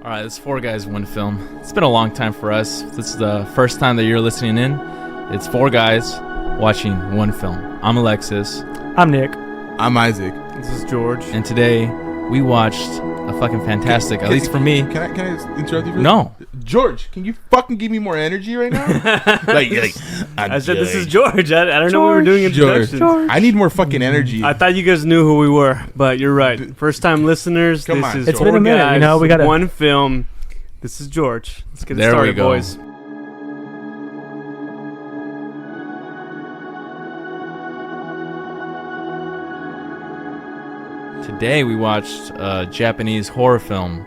All right, this Four Guys, One Film. It's been a long time for us. This is the first time that you're listening in. It's four guys watching one film. I'm Alexis. I'm Nick. I'm Isaac. This is George. And today we watched a fucking fantastic, at least for me. Can I interrupt you? No. George, can you fucking give me more energy right now? I said this is George. I don't know what we're doing introductions. George. I need more fucking energy. I thought you guys knew who we were, but you're right. First time listeners, Come this on, is It's Four been a minute, Guys, you know, we gotta- one film. This is George. Let's get it There we started, go. boys. Today we watched a Japanese horror film,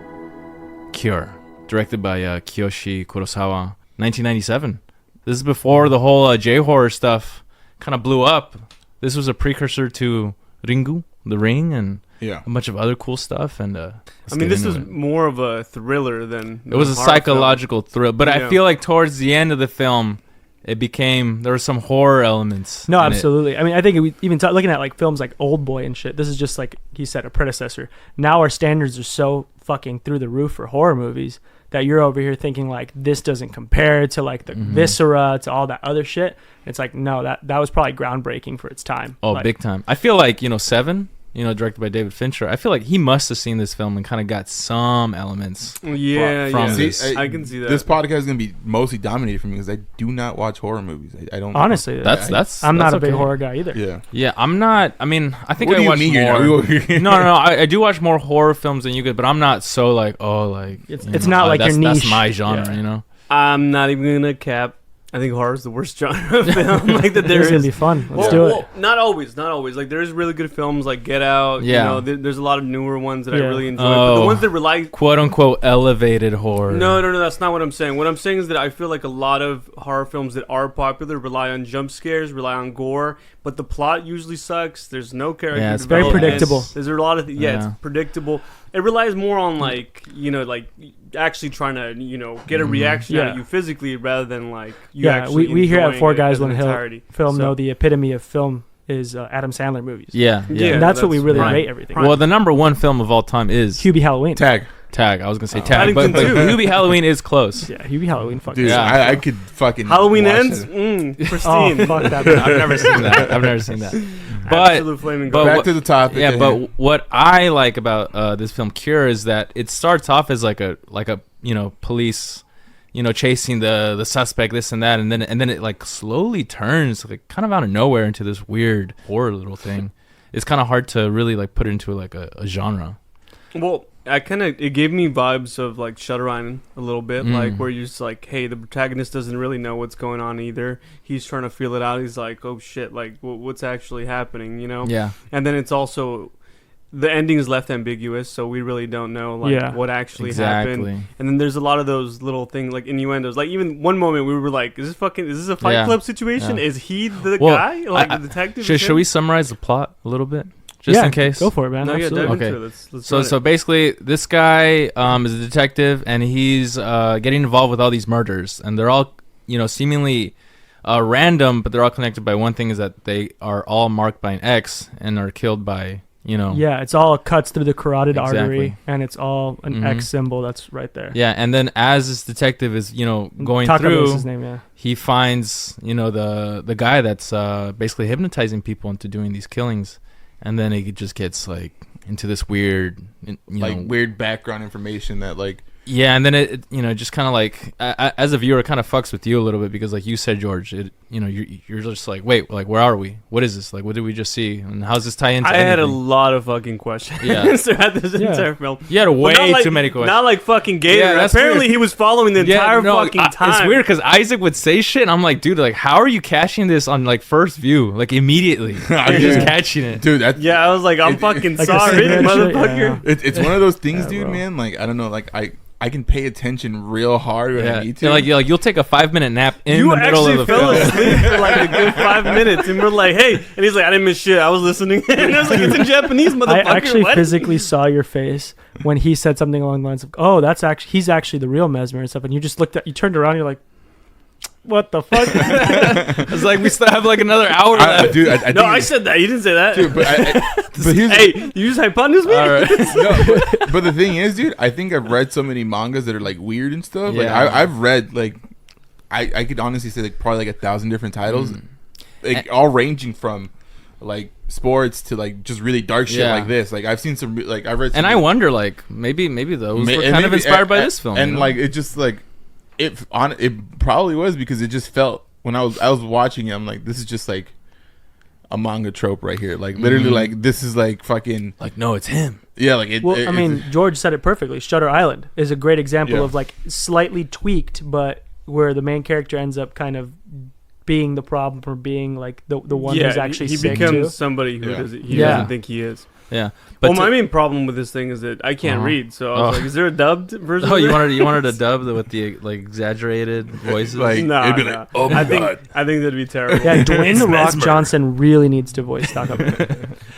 Cure, directed by Kiyoshi Kurosawa, 1997. This is before the whole J-horror stuff kind of blew up. This was a precursor to Ringu, The Ring, and Yeah. a bunch of other cool stuff. And I mean, this is more of a thriller than it was a horror psychological thrill, but I Yeah. feel like towards the end of the film, it became there were some horror elements. No, in it. absolutely. I mean, I think we even looking at like films like Old Boy and shit. This is just like he said, a predecessor. Now our standards are so fucking through the roof for horror movies that you're over here thinking like this doesn't compare to like the viscera to all that other shit. It's like no, that was probably groundbreaking for its time. Oh, Like, big time. I feel like, Seven, directed by David Fincher. I feel like he must have seen this film and kind of got some elements. Yeah, from yeah. this. I can see that. This podcast is gonna be mostly dominated from me because I do not watch horror movies. I don't. Honestly, That's I'm not a big okay. horror guy either. Yeah. Yeah, I'm not. I mean, I think What I do you watch mean more. you're not? No. I do watch more horror films than you could, but I'm not so like, It's not like your That's niche. my genre, Yeah. I'm not even gonna cap. I think horror is the worst genre of film like that there This is gonna be is. fun. Let's do it. Not always. Like there's really good films like Get Out. Yeah. There's a lot of newer ones that I Yeah. really enjoy. But the Oh. ones that rely quote unquote elevated horror. No, that's not what I'm saying. What I'm saying is that I feel like a lot of horror films that are popular rely on jump scares, rely on gore, but the plot usually sucks. There's no character Yeah, it's very development. predictable. There's a lot of Yeah. it's predictable. It relies more on like actually trying to get a reaction out Yeah. of you physically rather than like you Yeah, actually we here at enjoying Four it Guys as an One Hill entirety. film So- know the epitome of film is Adam Sandler movies. Yeah. Yeah. And that's what we that's really prime. rate everything. Well, the number one film of all time is Hubie Halloween. Tag. Tag. I was gonna say Tag, but Paddington 2. Hubie Halloween is close. Yeah, Hubie Halloween. Fucking Dude, Yeah. I could fucking. Halloween watch ends. it. Pristine. Oh, fuck that. I've never seen that. But Absolute flaming but gold. Back what- to the topic. yeah, at but hand. what I like about this film Cure is that it starts off as like a police chasing the suspect, this and that, and then it like slowly turns like kind of out of nowhere into this weird horror little thing. It's kind of hard to really like put it into like a genre. Well, it gave me vibes of like Shutter Island a little bit, like where you're just like, hey, the protagonist doesn't really know what's going on either. He's trying to feel it out. He's like, oh shit, like what's actually happening, Yeah. And then it's also the ending is left ambiguous, so we really don't know like what actually happened. Exactly. And then there's a lot of those little things like innuendos. Like even one moment we were like, is this a Fight Yeah. Club situation? Yeah. Is he the Well, guy? Like the detective? is Should him? we summarize the plot a little bit, just Yeah, in case? Go for it, man. No, yeah, Absolutely. dive Okay. into it. Let's run So it. basically, this guy is a detective, and he's getting involved with all these murders, and they're all seemingly random, but they're all connected by one thing: is that they are all marked by an X and are killed by Yeah, it's all cuts through the carotid Exactly. artery, and it's all an X symbol that's right there. Yeah, and then as this detective is going Takamo's through, his name, yeah. he finds the guy that's basically hypnotizing people into doing these killings, and then he just gets like into this weird weird background information that like. Yeah, and then it just kind of like as a viewer, it kind of fucks with you a little bit because, like you said, George, you're just like, wait, like where are we? What is this? Like, what did we just see? And how's this tie into? I had a anything? lot of fucking questions Yeah. throughout this entire film. You had But way not like, too many questions. Not like fucking Gator. Yeah, that's Apparently weird. he was following the entire fucking time. It's weird because Isaac would say shit, and I'm like, dude, like, how are you catching this on like first view, like immediately? You're just catching it, Dude, that's Yeah, I was like, I'm fucking like a sorry, cigarette shit, motherfucker. yeah. it's one of those things, Yeah, dude, bro. man. Like I don't know, like I can pay attention real hard when I need to. Yeah, like you'll take a 5-minute nap in You the middle actually of the fell film. asleep for like a good 5 minutes, and we're like, "Hey," and he's like, "I didn't miss shit. I was listening." And I was like, "It's in Japanese, I motherfucker." actually what? physically saw your face when he said something along the lines of, "Oh, he's actually the real Mesmer and stuff," and you just you turned around, and you're like, "What the fuck?" It's like we still have like another hour left. dude, I No, think I said that. You didn't say that. dude, but But here's Hey, you just hypotenuse me? All right. no, but the thing is, dude, I think I've read so many mangas that are like weird and stuff. Like Yeah. I've read like I could honestly say like probably like 1,000 different titles, Mm. like all ranging from like sports to like just really dark shit Yeah. like this. Like I've seen some like I've read, some And I wonder, like, maybe those were and kind of maybe- inspired by and- this film. and you know? like it just like it probably was because it just felt when I was watching it, I'm like, this is just like a manga trope right here. Like literally, Mhm. like this is like fucking like, no, it's him. yeah. Like it. Well, it- I mean, it's- George said it perfectly. Shutter Island is a great example Yeah. of like slightly tweaked, but where the main character ends up kind of being the problem or being like the one who's actually he sick becomes too. somebody who Yeah. he Yeah. doesn't think he is. Yeah. But Well, my to- main problem with this thing is that I can't Uh-huh. read. So I was Oh. like, is there a dubbed version? oh, of you it? wanted a dub with the like exaggerated voices. Like, No, it'd be no. like, oh my I think God. that'd be terrible. Yeah, Dwayne the Rock Mesmer. Johnson really needs to voice Taco Bell.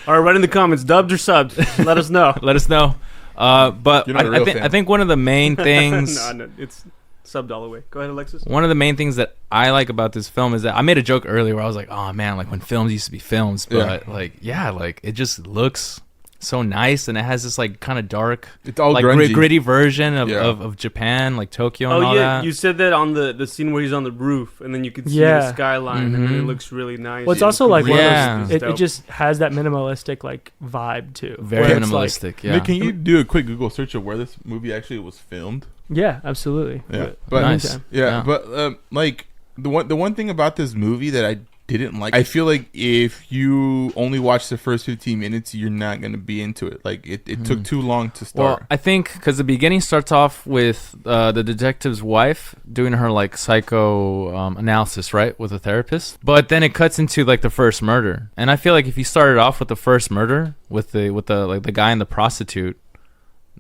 All right, write in the comments, dubbed or subbed. Let us know. Let us know. But You're not a real fan. I think one of the main things. no, it's subbed all the way. Go ahead, Alexis. One of the main things that I like about this film is that I made a joke earlier where I was like, "Oh man, like when films used to be films," but like it just looks so nice and it has this like kind of dark, It's all like grungy. gritty version of, Yeah. of Japan, like Tokyo Oh and all yeah, that. you said that on the scene where he's on the roof, and then you can see Yeah. the skyline, and then it Mhm. looks really nice. Well, it's also like one Yeah. of those, it just has that minimalistic like vibe too. Very where it's, like- minimalistic. Yeah. Nick, can you do a quick Google search of where this movie actually was filmed? yeah, absolutely. Yeah, But but Nice. anytime. yeah, Yeah. but like the one thing about this movie that I didn't like, I feel like if you only watch the first 15 minutes, you're not gonna be into it. Like it took too long to Well, start. I think because the beginning starts off with the detective's wife doing her like psycho analysis, right, with a therapist. But then it cuts into like the first murder, and I feel like if you started off with the first murder with the like the guy and the prostitute,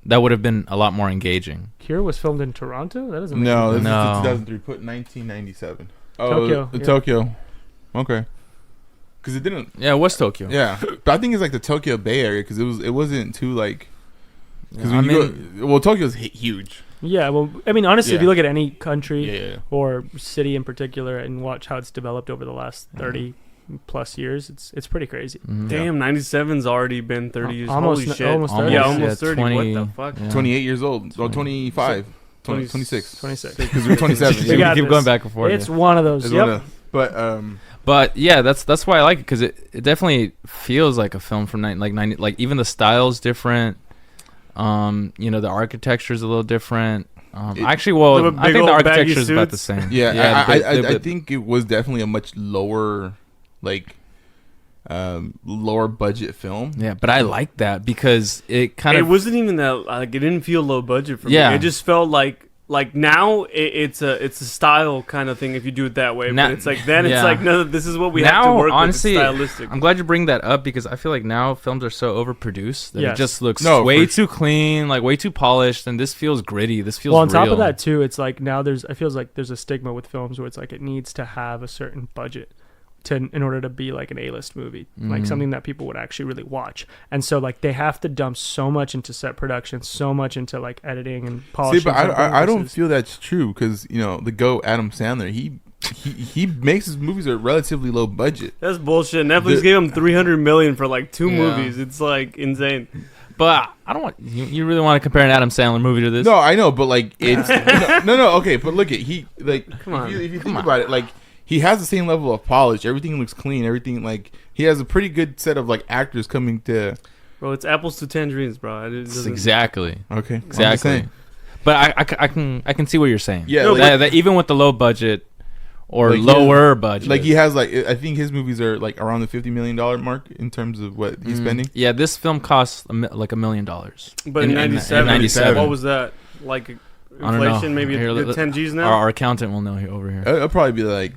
that would have been a lot more engaging. Cure was filmed in Toronto. That doesn't make No, this No. is 2003. Put 1997. Tokyo, yeah. Tokyo. Okay. Because it didn't. Yeah, it was Tokyo. Yeah, but I think it's like the Tokyo Bay Area because it wasn't too like. Because Yeah, I mean, Tokyo's huge. Yeah, well, I mean, honestly, if Yeah. you look at any country Yeah. or city in particular and watch how it's developed over the last 30 plus years, it's pretty crazy. mhm. Damn, 97's already been 30 years. Almost- Holy shit. almost 30. Yeah, Almost, almost 30. 20, What the fuck? yeah. 28 years old. Or 25. 20 26. 26. Because we're 27. We We got keep this. going back and forth. It's yeah. one of those. It's Yep. one of- But But yeah, that's why I like it because it definitely feels like a film from 90, like even the style's different. The architecture's a little different. Actually, well, The I big think the old baggy architecture is about the suits. same. yeah, the big- I the- think it was definitely a much lower, like, lower budget film. Yeah, but I like that because it kind It of wasn't even that. Like, it didn't feel low budget for Yeah. me. It just felt like now it's a style kind of thing if you do it that way. Now- but it's like then it's yeah. like no, this is what we have to Now, work honestly, with. It's stylistic. I'm glad you bring that up because I feel like now films are so overproduced that Yes. it just looks No, way for too clean, like way too polished, and this feels gritty. This feels Well, on top real. of that too, it's like now it feels like there's a stigma with films where it's like it needs to have a certain budget in order to be like an A-list movie, like Mhm. something that people would actually really watch. And so like they have to dump so much into set production, so much into like editing and polishing. See, but some I don't versus- feel that's true because the GOAT Adam Sandler he makes his movies at relatively low budget. That's bullshit. Netflix The- gave him 300 million for like 2 Yeah. movies. It's like insane. But I don't want you really want to compare an Adam Sandler movie to this? No, I know, but like it's no. Okay, but look at he like Come on. if you think about it, like he has the same level of polish. Everything looks clean. Everything like he has a pretty good set of like actors coming to. Bro, it's apples to tangerines, bro. It doesn't- Exactly. Okay, I'm just Exactly. saying. But I can see what you're saying. Yeah, No, like, that even with the low budget or Like, he lower budget, like he has like I think his movies are like around the $50 million mark in terms of what he's spending. Yeah, this film costs like $1 million. But in 97, 97. what was that? Like I don't know. inflation, maybe Here, a good let- 10 G's now? Our accountant will know here over here. It'll probably be like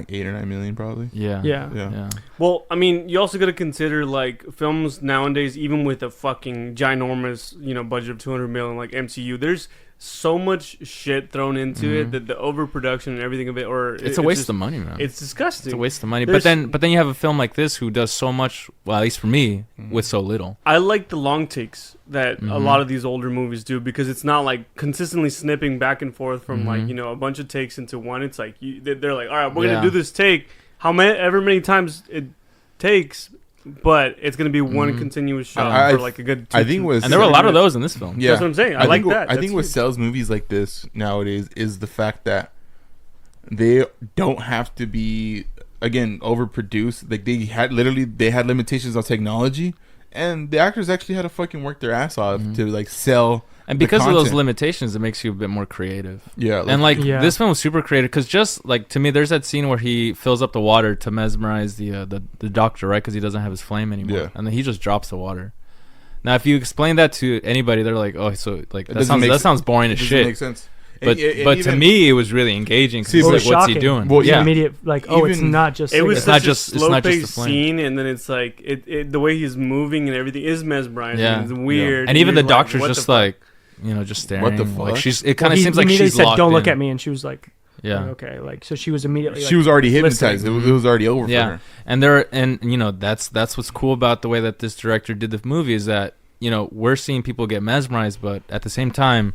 8 or 9 million probably. Yeah. Yeah. Yeah. Well, I mean, you also got to consider like films nowadays, even with a fucking ginormous, budget of 200 million, like MCU. There's so much shit thrown into it that the overproduction and everything of it, It's a waste of money, man. It's disgusting. It's a waste of money. There's- But then you have a film like this who does so much. Well, at least for me, with so little. I like the long takes that a Mhm. lot of these older movies do because it's not like consistently snipping back and forth from like a bunch of takes into one. It's like they're like, all right, we're Yeah. gonna do this take. Ever many times it takes, but it's gonna be one continuous shot for like a good. I think and there were a lot of those in this film. Yeah, that's what I'm saying. I like that. I think what sells movies like this nowadays is the fact that they don't have to be again overproduced. Like they had limitations on technology, and the actors actually had to fucking work their ass off to like sell. And because of those limitations, it makes you a bit more creative. Yeah. This film was super creative because just like to me, there's that scene where he fills up the water to mesmerize the doctor, right? Because he doesn't have his flame anymore, and then he just drops the water. Now, if you explain that to anybody, they're like, "Oh, so like that sounds boring as shit." Makes sense. But to me, it was really engaging. Cause like, what's he doing? Well, yeah. Immediate like, it's not just. It was it's such not a just slow-paced the scene, and then it's like the way he's moving and everything is mesmerizing. Yeah. It's weird. Yeah. And even the doctor's just like, just staring. What the fuck? Like it kind of seems like she's said, locked "Don't look in. at me," and she was like, "Yeah, okay." Like so, she was immediately. She was already hypnotized. It was already over for her. And that's what's cool about the way that this director did the movie is that we're seeing people get mesmerized, but at the same time,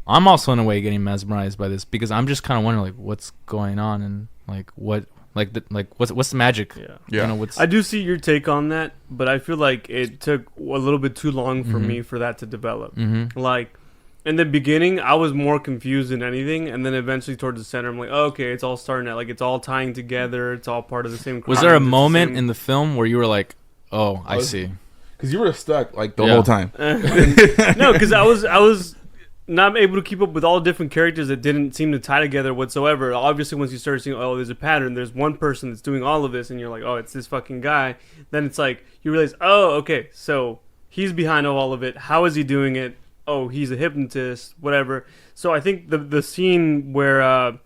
I'm also in a way getting mesmerized by this because I'm just kind of wondering like what's going on and like what's the magic? Yeah. I do see your take on that, but I feel like it took a little bit too long for me for that to develop. Like in the beginning, I was more confused than anything, and then eventually towards the center, I'm like, oh, okay, it's all starting at like it's all tying together. It's all part of the same. Was there a moment in the film where you were like, oh, I see? Because you were stuck like the whole time. No, because I was not able to keep up with all different characters that didn't seem to tie together whatsoever. Obviously, once you start seeing, oh, there's a pattern, there's one person that's doing all of this, and you're like, oh, it's this fucking guy. Then it's like, you realize, oh, okay, so he's behind all of it. How is he doing it? Oh, he's a hypnotist, whatever. So I think the scene where,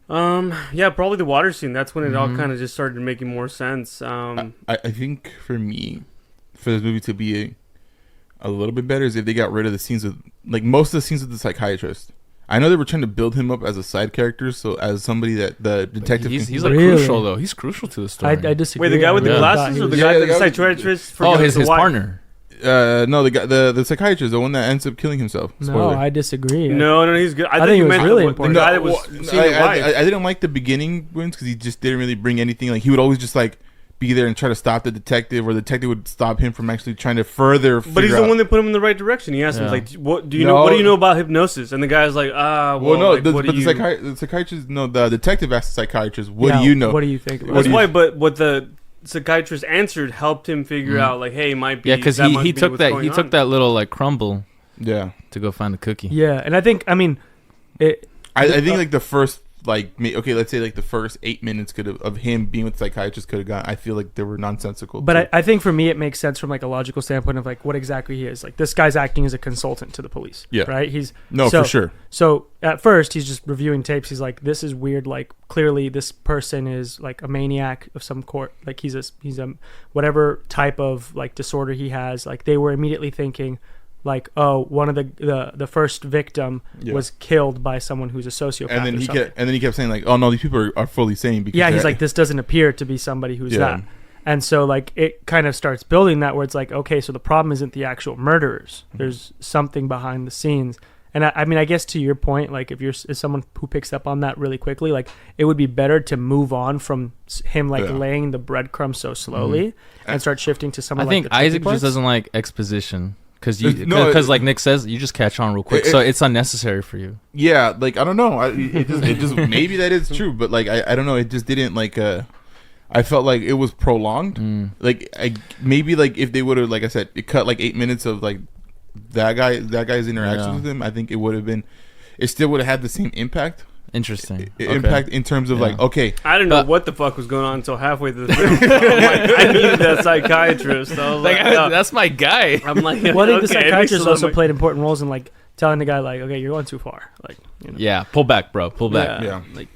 probably the water scene, that's when it all kind of just started making more sense. I think for me, for this movie to be a little bit better is if they got rid of the scenes with like most of the scenes with the psychiatrist. I know they were trying to build him up as a side character, so as somebody that the detective. He's like crucial though. He's crucial to the story. I disagree. Wait, the guy with the glasses or the guy the psychiatrist? His partner. No, the psychiatrist, the one that ends up killing himself. Spoiler. No, I disagree. No, he's good. I think it was really important. I didn't like the beginning ones because he just didn't really bring anything. Like he would always just like be there and try to stop the detective, or the detective would stop him from actually trying to further. But he's the one that put him in the right direction. He asked him like, "What do you know? What do you know about hypnosis?" And the guy's like, the psychiatrist, the detective asked the psychiatrist, "What do you know? What do you think?" That's why. But what the psychiatrist answered helped him figure out like, hey, it might be because he took that little like crumble to go find the cookie. And I think I think like the first let's say like the first 8 minutes of him being with the psychiatrist could have gone. I feel like they were nonsensical. But I think for me it makes sense from like a logical standpoint of like what exactly he is. Like this guy's acting as a consultant to the police. Yeah. Right? For sure. So at first he's just reviewing tapes. He's like, this is weird. Like clearly this person is like a maniac of some sort. Like he's a whatever type of like disorder he has. Like they were immediately thinking like, oh, one of the first victim was killed by someone who's a sociopath. And then he kept saying like, oh no, these people are fully sane. Because he's like, this doesn't appear to be somebody who's that. And so like it kind of starts building that where it's like, okay, so the problem isn't the actual murderers. There's something behind the scenes. And I guess to your point, like if you're someone who picks up on that really quickly, like it would be better to move on from him like laying the breadcrumbs so slowly and start shifting to someone. I think Isaac just doesn't like exposition. Because like Nick says, you just catch on real quick, so it's unnecessary for you. Yeah, like I don't know, it just maybe that is true, but like I don't know, it just didn't like I felt like it was prolonged. Like maybe like if they would have, like I said, it cut like 8 minutes of like that guy's interactions with him, I think it would have been, it still would have had the same impact. Interesting. Impact in terms of like, okay. I didn't know what the fuck was going on until halfway through the film. I needed that psychiatrist. I was like, that's my guy. I'm like, well, I think the psychiatrist also played important roles in like telling the guy like, okay, you're going too far. Like, pull back, bro. Pull back. Yeah. Like,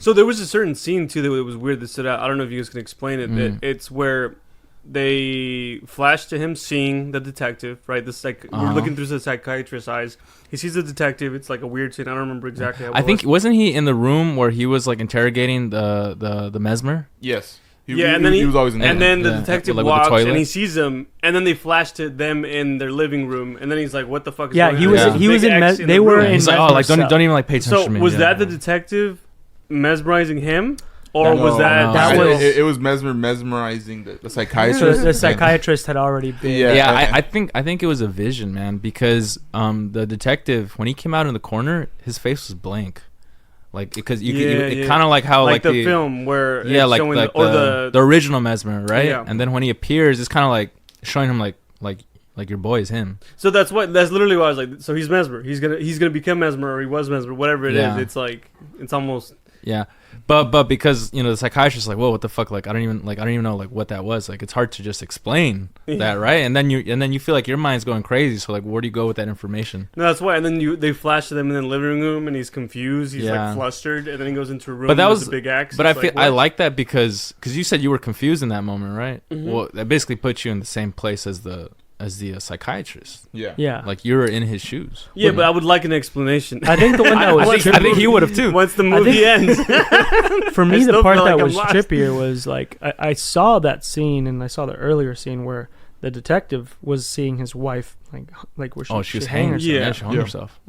so there was a certain scene too that was weird that stood out. I don't know if you guys can explain it. It's where they flash to him seeing the detective, right? We're looking through the psychiatrist's eyes. He sees the detective. It's like a weird scene. I don't remember exactly how it was. I think, wasn't he in the room where he was like interrogating the mesmer? Yes. He was always in there. And then the detective walks and he sees them, and then they flash to them in their living room, and then he's like, "What the fuck is going on?" He was in. They were in. He's like, "Oh, like don't even like pay attention to me." So was that the detective mesmerizing him? Or was that was- it was mesmerizing the So psychiatrist. the psychiatrist had already been. Yeah. I think it was a vision, man, because the detective, when he came out in the corner, his face was blank, like because it kind of like how like the film where it's like showing like the original Mesmer, right? Yeah. And then when he appears, it's kind of like showing him like your boy is him. So that's literally why I was like, so he's Mesmer. He's gonna become Mesmer, or he was Mesmer, whatever it is. It's like it's almost. Yeah, but because the psychiatrist is like, whoa, what the fuck? Like I don't even know like what that was. Like it's hard to just explain that, right? And then you feel like your mind's going crazy. So like, where do you go with that information? No, that's why. And then they flash to them in the living room, and he's confused. He's like flustered, and then he goes into a room. But that was a big axe. But I like that because you said you were confused in that moment, right? Mm-hmm. Well, that basically puts you in the same place as the psychiatrist. Yeah. Like you're in his shoes. Yeah, but I would like an explanation. I think the one that was I think he would have too. Once the movie ends. For me, I the still part feel that like was I'm lost. trippier was like I saw that scene, and I saw the earlier scene where the detective was seeing his wife like where she was hanging hanging. herself. Yeah, she hung herself.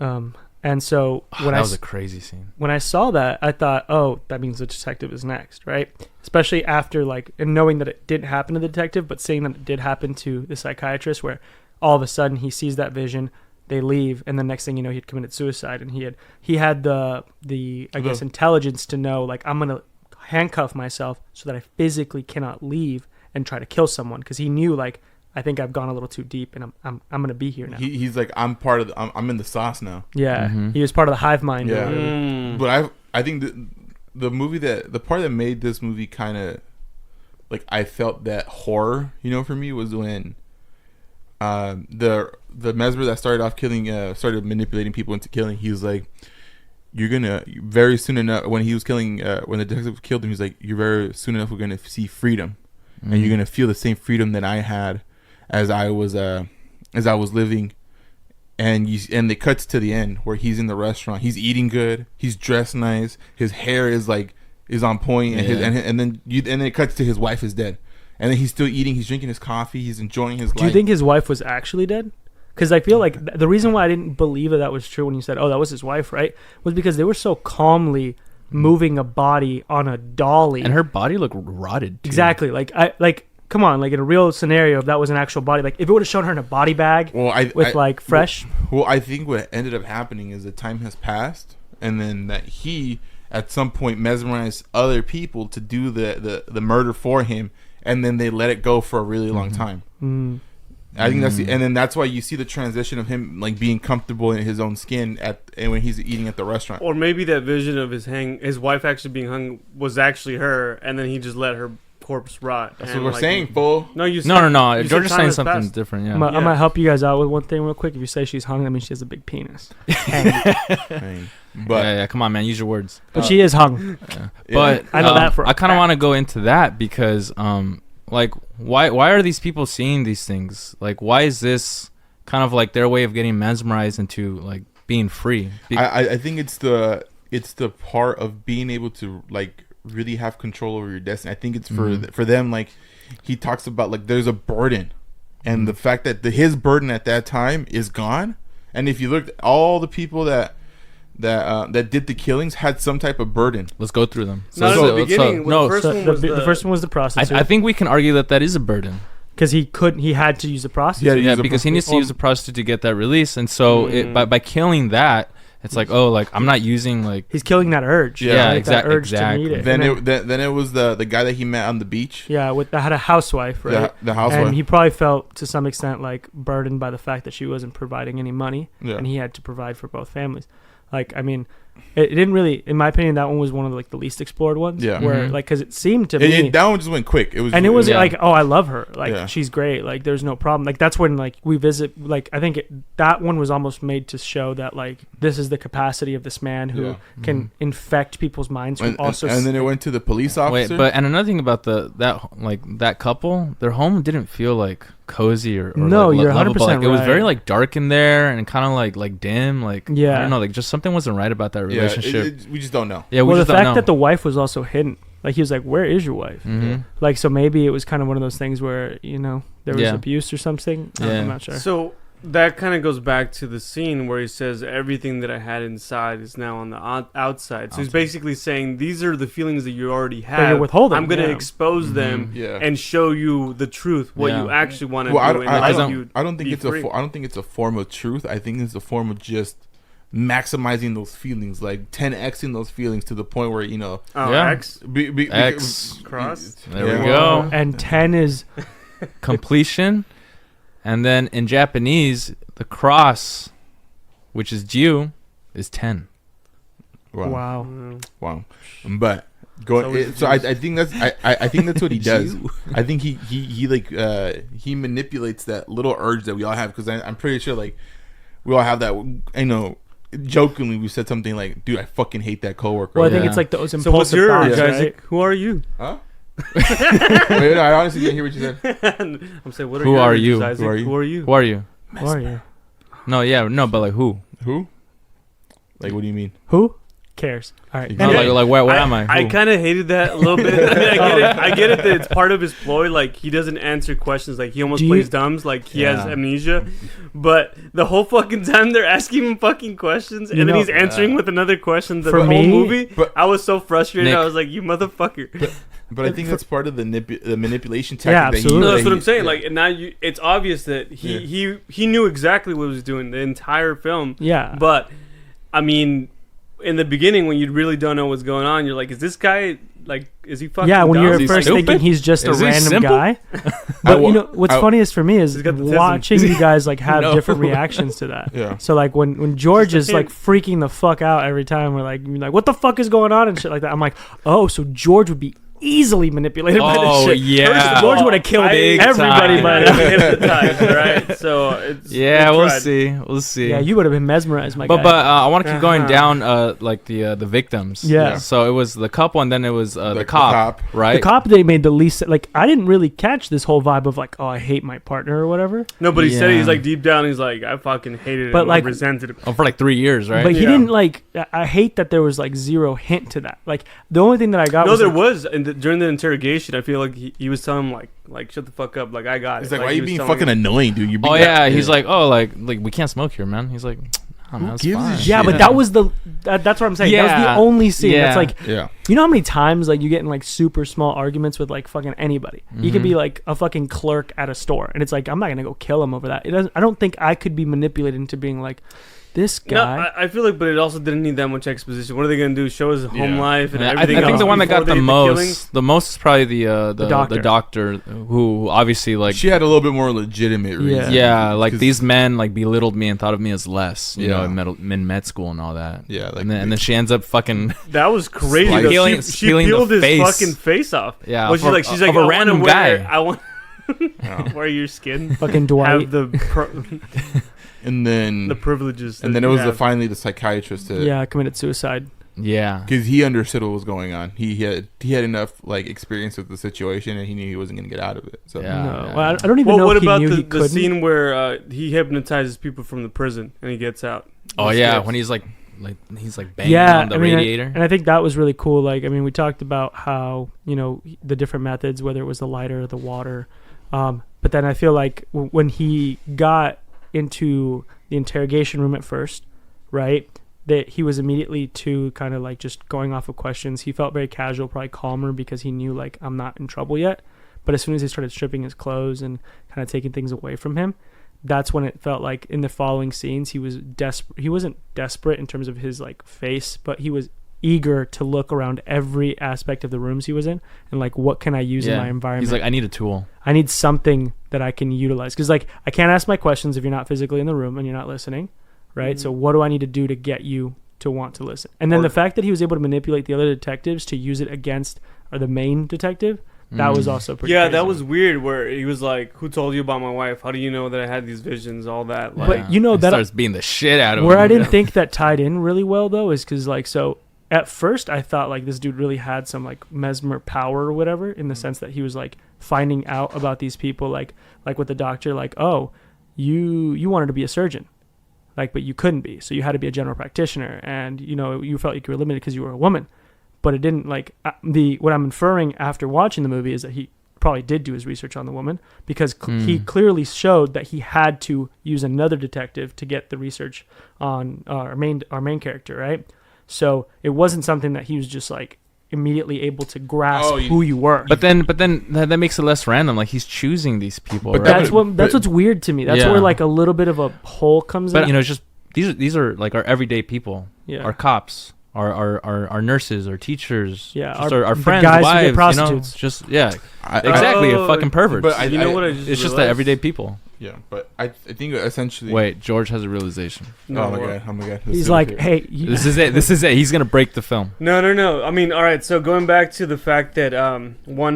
And so That was a crazy scene. when I saw that, I thought, oh, that means the detective is next, right? Especially after and knowing that it didn't happen to the detective, but seeing that it did happen to the psychiatrist, where all of a sudden he sees that vision, they leave, and the next thing you know, he'd committed suicide, and he had the I guess intelligence to know, like, I'm gonna handcuff myself so that I physically cannot leave and try to kill someone, because he knew, like, I think I've gone a little too deep, and I'm gonna be here now. He's like, I'm part of I'm in the sauce now. Yeah, Mm-hmm. he was part of the hive mind. Yeah. Or But I think the part that made this movie kind of like I felt that horror, for me, was when the Mesmer that started off killing started manipulating people into killing. He was like, you're gonna very soon enough, when he was killing when the detective killed him, he's like, you're very soon enough we're gonna see freedom, and you're gonna feel the same freedom that I had as I was living. And it cuts to the end where he's in the restaurant. He's eating good. He's dressed nice. His hair is on point, and then it cuts to his wife is dead, and then he's still eating. He's drinking his coffee. He's enjoying his life. Do you think his wife was actually dead? Because I feel like the reason why I didn't believe that was true when you said, "Oh, that was his wife," right, was because they were so calmly moving a body on a dolly, And her body looked rotted too. exactly come on, like in a real scenario, if that was an actual body, like if it would have shown her in a body bag fresh. Well, I think what ended up happening is that time has passed, and then that he at some point mesmerized other people to do the murder for him, and then they let it go for a really long time. I think that's why you see the transition of him like being comfortable in his own skin and when he's eating at the restaurant. Or maybe that vision of his wife actually being hung was actually her, and then he just let her corpse rot. That's what we're saying, fool. No, No. you George is said saying time something has passed. different. Yeah. I'm gonna help you guys out with one thing real quick. If you say she's hung, that means she has a big penis. But yeah, come on, man, use your words. But she is hung. Yeah. But I know that for a I kind of fact. want to go into that because like why are these people seeing these things? Like why is this kind of like their way of getting mesmerized into like being free? I think it's the part of being able to like really have control over your destiny. I think it's for them, like he talks about, like there's a burden, and the fact that his burden at that time is gone. And if you looked, all the people that did the killings had some type of burden. Let's go through them. No, the beginning. no, the first one was The first one was the prostitute. I think we can argue that is a burden. Because he had to use the prostitute. Yeah, Yeah, because he needs to use a prostitute to get that release, and so by killing that, it's like, oh, like I'm not using like He's killing that urge. Yeah, right? That urge exactly. to need it. Then And then it was the guy that he met on the beach. yeah, that had a housewife, right? The housewife. And he probably felt to some extent like burdened by the fact that she wasn't providing any money, Yeah. and he had to provide for both families. Like, I mean, it didn't really, in my opinion, that one was one of the least explored ones. Yeah. Where Mhm. because it seemed to me. That one just went quick. It Was Yeah. like, oh, I love her. Like, Yeah. she's great. Like, there's no problem. Like, that's when, like, we visit. Like, I think that one was almost made to show that, like, this is the capacity of this man who Yeah. can infect people's minds. Who also, and then it went to the police officer. and another thing about that couple, their home didn't feel like cozy or No, like, you're lovable. 100% Like, it was right. very like dark in there and kind of like dim. Like Yeah. I don't know, like just something wasn't right about that relationship. we just don't know. Yeah, we well, the just don't fact know. that the wife was also hidden. Like, he was like, where is your wife? Mhm. Like, so maybe it was kind of one of those things where, there was Yeah. abuse or something. Yeah. I'm not sure. So that kind of goes back to the scene where he says everything that I had inside is now on the outside. So he's basically saying these are the feelings that you already have. you're withholding. I'm going to expose them and show you the truth, what you actually want to do. I don't think it's I don't think it's a form of truth. I think it's a form of just maximizing those feelings, like 10xing those feelings to the point where X X cross. There we go. And 10 is completion. And then in Japanese, the cross, which is Jiu, is 10. Wow. But I think that's I think that's what he does. I think he manipulates that little urge that we all have, because I'm pretty sure like we all have that. Jokingly we said something like, "Dude, I fucking hate that coworker." Well, I think it's like those impulsive so what's your thoughts, urge, right? Isaac? Who are you? Huh? Wait, no, I honestly didn't hear what you said. I'm saying, what are Who your are urges, you? Isaac? Who are you? Who are you? Who are you? No, but like who? Who? Like, what do you mean? Who cares? All right. No, like where am I? I Who? kind of hated that a little bit. I get it that it's part of his ploy. Like, he doesn't answer questions. Like, he almost plays dumbs. Like, he has amnesia. But the whole fucking time they're asking him fucking questions, and then he's answering with another question. The whole movie, I was so frustrated. Nick, I was like, you motherfucker. But I think that's part of the manipulation tactic. Yeah, absolutely. No, that's what I'm saying. Like, and now it's obvious that he knew exactly what he was doing the entire film. Yeah. But, I mean, in the beginning, when you really don't know what's going on, you're like, is this guy, like, is he fucking when dumb? you're he first stupid? thinking he's just Is a he random simple? guy. But what's funniest for me is He's got the watching you guys like have No. different reactions to that. Yeah. So like when George is him. like freaking the fuck out every time, we're like what the fuck is going on and shit like that. I'm like, oh, so George would be easily manipulated by this shit. Yeah. George would have killed Big everybody time. by now. Hypnotized, right? So it's We'll see. Yeah, you would have been mesmerized, my But guy. I want to keep going down like the victims. Yeah. So it was the couple, and then it was the cop, right? The cop, they made the least, like, I didn't really catch this whole vibe of like, oh, I hate my partner or whatever. No, but he said Yeah. he's like deep down, he's like, I fucking hated But, him. like- I resented him. Oh, for like 3 years, right? But he Yeah. didn't like. I hate that there was like zero hint to that. Like the only thing that I got. No, was there like, was. And during the interrogation, I feel like he was telling him like shut the fuck up, like I got It's it. like, why are he you was being telling fucking him. annoying, dude? You're being He's like, oh, like we can't smoke here, man. He's like, oh, man, that's gives a fine. shit? Yeah, but that was that's what I'm saying. That was the Yeah. only scene. Yeah. That's like, yeah. you know how many times like you get in like super small arguments with like fucking anybody. You could be like a fucking clerk at a store, and it's like I'm not gonna go kill him over that. It doesn't. I don't think I could be manipulated into being like this No, guy. I feel like, but it also didn't need that much exposition. What are they gonna do? Show his home life and I everything? think else the one that got before the killings? most is probably the doctor who obviously like She had a little bit more legitimate reason. like these men like belittled me and thought of me as less, you know, Yeah. in med school and all that. Yeah, like and then she ends up fucking That was crazy. Like though. peeling- she peeling the peeled his face. fucking face off. Yeah, Well, she's like of a I wanna random wear- guy. I want wear your skin. fucking Dwight. Have the And then the privileges. and that then it you was have. finally the psychiatrist to Yeah, committed suicide. yeah. because he understood what was going on. He had enough like experience with the situation, and he knew he wasn't going to get out of it. So Yeah. No, well, I don't even Well, know what if he about knew he the couldn't. scene where he hypnotizes people from the prison and he gets out? Oh He yeah, escapes. when he's like banging on the radiator. And I think that was really cool. Like, I mean, we talked about how, you know, the different methods, whether it was the lighter or the water. But then I feel like when he got into the interrogation room at first, right, that he was immediately to kind of like just going off of questions. He felt very casual, probably calmer because he knew like I'm not in trouble yet. But as soon as he started stripping his clothes and kind of taking things away from him, that's when it felt like in the following scenes he was desperate. He wasn't desperate in terms of his like face, but he was eager to look around every aspect of the rooms he was in and like, what can I use in my environment? He's like, I need a tool. I need something that I can utilize, because like I can't ask my questions if you're not physically in the room and you're not listening, right? So what do I need to do to get you to want to listen? And then the fact that he was able to manipulate the other detectives to use it against the main detective, that was also pretty Yeah, crazy. that was weird. Where he was like, "Who told you about my wife? How do you know that I had these visions? All that." Like, But you know He that starts beating the shit out of where him. I didn't think that tied in really well though is because like, so at first I thought like this dude really had some like mesmer power or whatever, in the sense that he was like finding out about these people, like with the doctor, like, oh, you wanted to be a surgeon, like, but you couldn't be, so you had to be a general practitioner, and you know you felt like you were limited because you were a woman. But it didn't like what I'm inferring after watching the movie is that he probably did do his research on the woman, because he clearly showed that he had to use another detective to get the research on our main character, right? So it wasn't something that he was just like immediately able to grasp who you were. But then that makes it less random. Like he's choosing these people. But right? That's what's weird to me. That's where like a little bit of a hole comes in. But it's just these are like our everyday people. Yeah. Our cops. Our nurses, our teachers, our the friends, guys who wives, get prostitutes. Exactly, a fucking pervert. But you know what I just it's just the realized? everyday people. Yeah, but I think essentially. Wait, George has a realization. Oh my god! He's like, hey, This is it. He's gonna break the film. No. I mean, all right. So going back to the fact that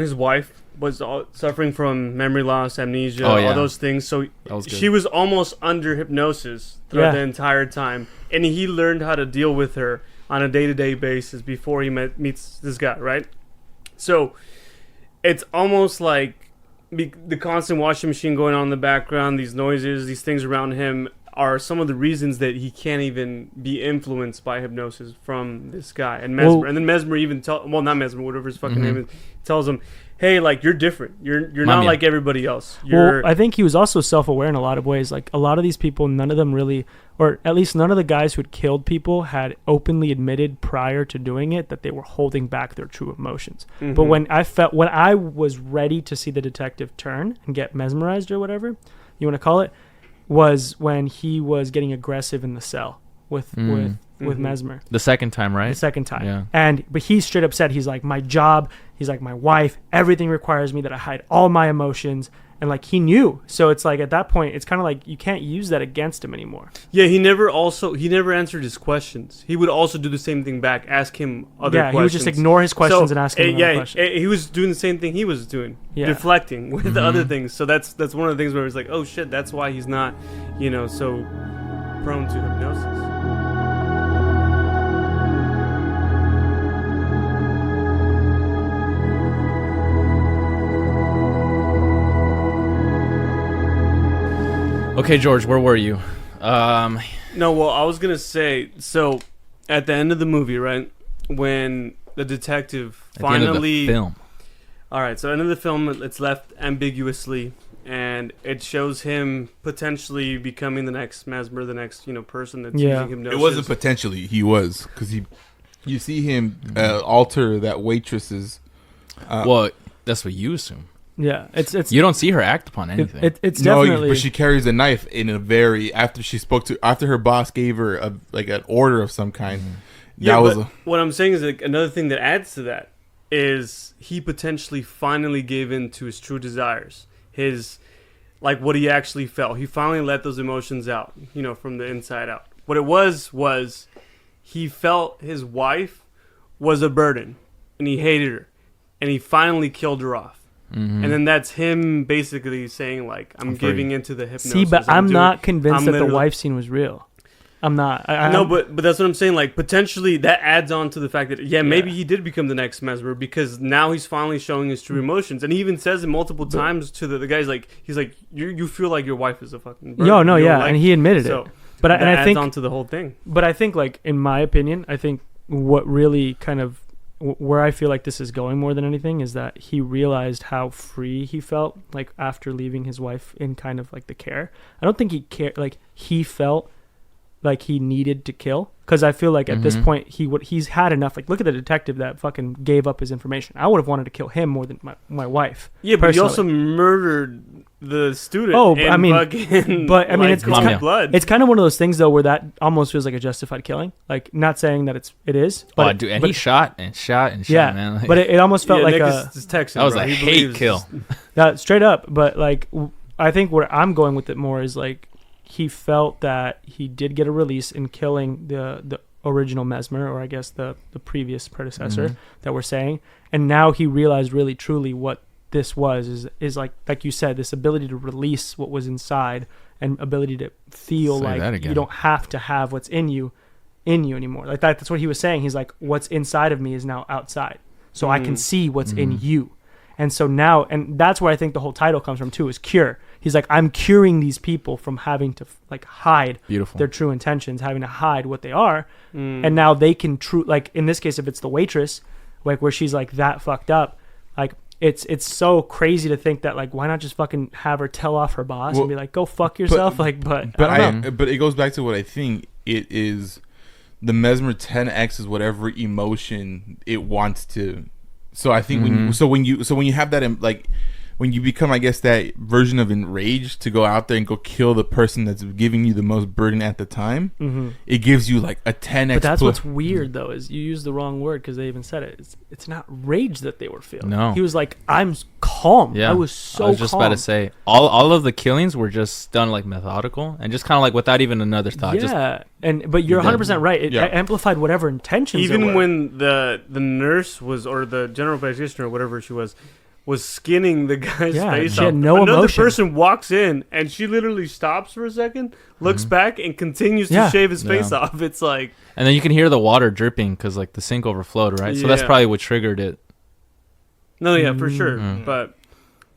his wife was suffering from memory loss, amnesia, all those things. So she was almost under hypnosis throughout the entire time, and he learned how to deal with her on a day-to-day basis before he meets this guy, right? So it's almost like the constant washing machine going on in the background, these noises, these things around him are some of the reasons that he can't even be influenced by hypnosis from this guy. And Mesmer, and then Mesmer even not Mesmer, whatever his fucking name is, tells him, hey, like, you're different. You're not like everybody else. I think he was also self-aware in a lot of ways. Like, a lot of these people, none of them really, or at least none of the guys who had killed people had openly admitted prior to doing it that they were holding back their true emotions. Mm-hmm. But when I was ready to see the detective turn and get mesmerized or whatever you want to call it, was when he was getting aggressive in the cell with Mesmer. The second time, right? The second time. Yeah. But he straight up said, he's like, my job, he's like, my wife, everything requires me that I hide all my emotions. And like, he knew. So it's like, at that point, it's kind of like you can't use that against him anymore. Yeah, he never answered his questions. He would also do the same thing back, ask him other questions. Yeah, he would just ignore his questions and ask him other questions. He was doing the same thing he was doing, deflecting with the other things. So that's one of the things where it's like, oh shit, that's why he's not, so prone to hypnosis. Okay, George, where were you? No, well, I was gonna say, so at the end of the movie, right, when the detective finally, at the end of the film. All right, so end of the film, it's left ambiguously, and it shows him potentially becoming the next Mesmer, the next person that's using hypnosis. It wasn't potentially; he was, because you see him alter that waitress's. Well, that's what you assume. Yeah, it's you don't see her act upon anything. It's definitely. But she carries a knife in a very after her boss gave her an order of some kind. Mm-hmm. What I'm saying is, like, another thing that adds to that is he potentially finally gave in to his true desires, his what he actually felt. He finally let those emotions out, from the inside out. What it was he felt his wife was a burden, and he hated her, and he finally killed her off. Mm-hmm. And then that's him basically saying, like, I'm giving into the hypnosis. See, but I'm not convinced that the wife scene was real. I'm not. No, but that's what I'm saying. Like, potentially that adds on to the fact that, maybe he did become the next Mesmer, because now he's finally showing his true emotions. And he even says it multiple times to the guys, like, he's like, you feel like your wife is a fucking burden. And he admitted it. But that adds on to the whole thing. But I think, like, in my opinion, I think what really kind of where I feel like this is going more than anything is that he realized how free he felt, like, after leaving his wife in kind of like the care. I don't think he cared, like, he felt like he needed to kill, because I feel like at this point he's had enough. Like, look at the detective that fucking gave up his information. I would have wanted to kill him more than my wife. Yeah, but he also murdered the student. It's kind of one of those things though where that almost feels like a justified killing. Like, not saying that it is. But he shot, man. Like, but it almost felt like that was a hate kill. Straight up. But like, I think where I'm going with it more is like, he felt that he did get a release in killing the original Mesmer, or I guess the previous predecessor that we're saying, and now he realized really truly what this was is like you said, this ability to release what was inside and ability to feel like you don't have to have what's in you anymore. Like that's what he was saying. He's like, what's inside of me is now outside, so I can see what's in you. And so now, and that's where I think the whole title comes from too, is cure. He's like, I'm curing these people from having to hide their true intentions, having to hide what they are. And now they can like, in this case, if it's the waitress, like, where she's like that fucked up, like, it's so crazy to think that like why not just fucking have her tell off her boss and be like go fuck yourself, but I don't know. But it goes back to what I think it is. The Mesmer 10x is whatever emotion it wants to. So I think when you have that like when you become, I guess, that version of enraged to go out there and go kill the person that's giving you the most burden at the time, it gives you like a 10x. But that's what's weird though, is you use the wrong word because they even said it. It's not rage that they were feeling. No, he was like, I'm calm. Yeah, I was so. I was just about to say all of the killings were just done like methodical and just kind of like without even another thought. Yeah, but you're 100% right. It amplified whatever intentions. Even when the nurse was, or the general practitioner or whatever she was skinning the guy's face she off. had no Another emotion. person walks in and she literally stops for a second, looks back, and continues to shave his face off. It's like, and then you can hear the water dripping because like the sink overflowed, right? So that's probably what triggered it. No, yeah, for sure. But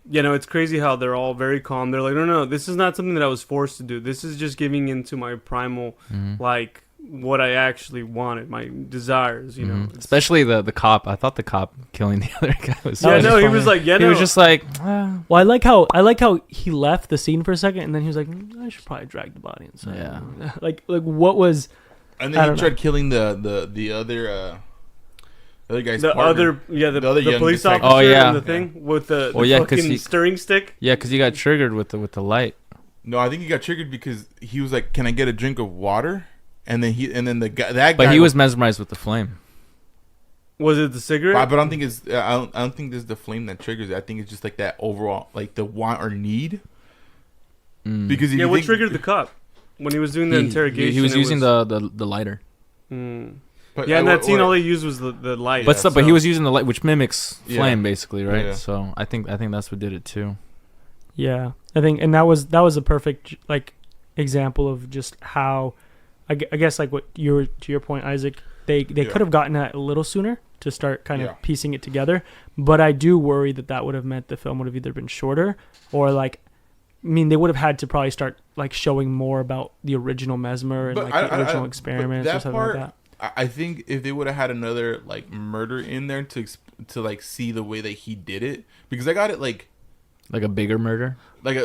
it's crazy how they're all very calm. They're like, no, this is not something that I was forced to do. This is just giving into my primal, like, what I actually wanted, my desires, Especially the cop. I thought the cop killing the other guy was he was like, he was just like, well, I like how he left the scene for a second and then he was like, I should probably drag the body inside. Yeah. like what was, and then he tried killing the other guy's partner. The police officer. Oh yeah, and the thing with the fucking stirring stick. Yeah, because he got triggered with the light. No, I think he got triggered because he was like, "Can I get a drink of water?" And then the guy. But he was mesmerized with the flame. Was it the cigarette? But I don't think it's. I don't think this is the flame that triggers it. I think it's just like that overall, like the want or need. Because what triggered the cop when he was doing the interrogation? He was using the lighter. But in that scene, all he used was the light. But he was using the light, which mimics flame, basically, right? Yeah. So I think that's what did it too. Yeah, I think, and that was a perfect like example of just how, I guess, like what to your point, Isaac. They could have gotten that a little sooner to start kind of piecing it together. But I do worry that would have meant the film would have either been shorter or like. I mean, they would have had to probably start like showing more about the original Mesmer and the original experiments or something like that. I think if they would have had another like murder in there to like see the way that he did it, because I got it like a bigger murder, like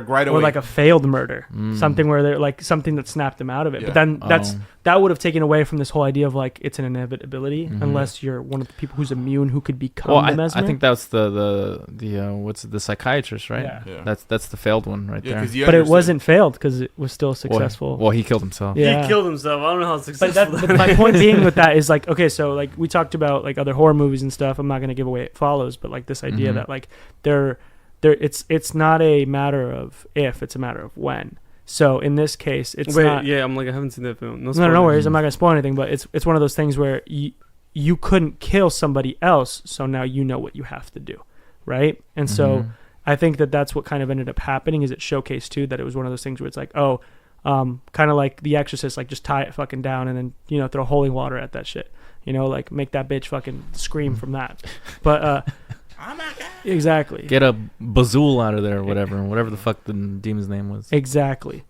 right away, or like a failed murder, something where they're like something that snapped them out of it. But then that would have taken away from this whole idea of like it's an inevitability unless you're one of the people who's immune who could become the Mesmer. I think that's the what's it, the psychiatrist, right? Yeah. That's the failed one right there. But it wasn't failed because it was still successful. Well, he killed himself. Yeah. He killed himself. I don't know how successful. But my point being with that is like, okay, so like we talked about like other horror movies and stuff. I'm not going to give away It Follows, but like this idea that like it's not a matter of if, it's a matter of when. So in this case, it's not. Yeah, I'm like, I haven't seen that film. No worries. I'm not gonna spoil anything, but it's one of those things where you couldn't kill somebody else, so now you know what you have to do, right? And so I think that's what kind of ended up happening. Is it showcased too that it was one of those things where it's like, kind of like The Exorcist, like just tie it fucking down and then throw holy water at that shit, like make that bitch fucking scream from that, but. Oh my God. Exactly. Get a Bazool out of there or whatever the fuck the demon's name was. Exactly.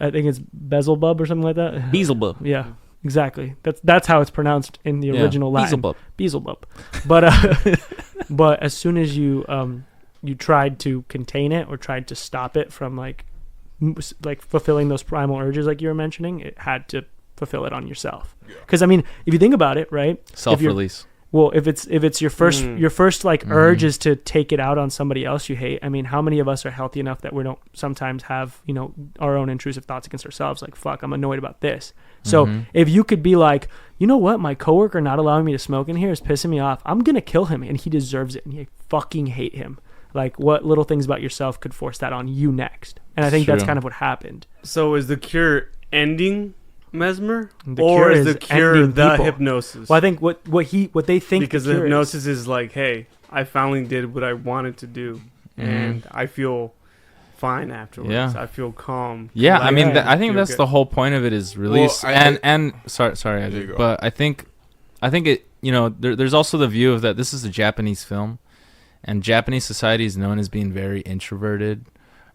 I think it's Beelzebub or something like that. Beelzebub. Yeah, exactly. That's how it's pronounced in the original Latin. Beelzebub. But as soon as you tried to contain it or tried to stop it from like fulfilling those primal urges like you were mentioning, it had to fulfill it on yourself. Because I mean, if you think about it, right? Self-release. Well, if it's your first like urge is to take it out on somebody else you hate. I mean, how many of us are healthy enough that we don't sometimes have, our own intrusive thoughts against ourselves? Like, fuck, I'm annoyed about this. So if you could be like, you know what, my coworker not allowing me to smoke in here is pissing me off. I'm going to kill him and he deserves it. And I fucking hate him. Like, what little things about yourself could force that on you next? And I think that's kind of what happened. So is the cure ending Mesmer, or is the cure the hypnosis? Well, I think what they think, because the hypnosis is like, hey, I finally did what I wanted to do, and I feel fine afterwards. Yeah. I feel calm. Yeah, like, I mean, I think that's the whole point of it is release. Well, sorry, Isaac, but I think it. There's also the view of that this is a Japanese film, and Japanese society is known as being very introverted.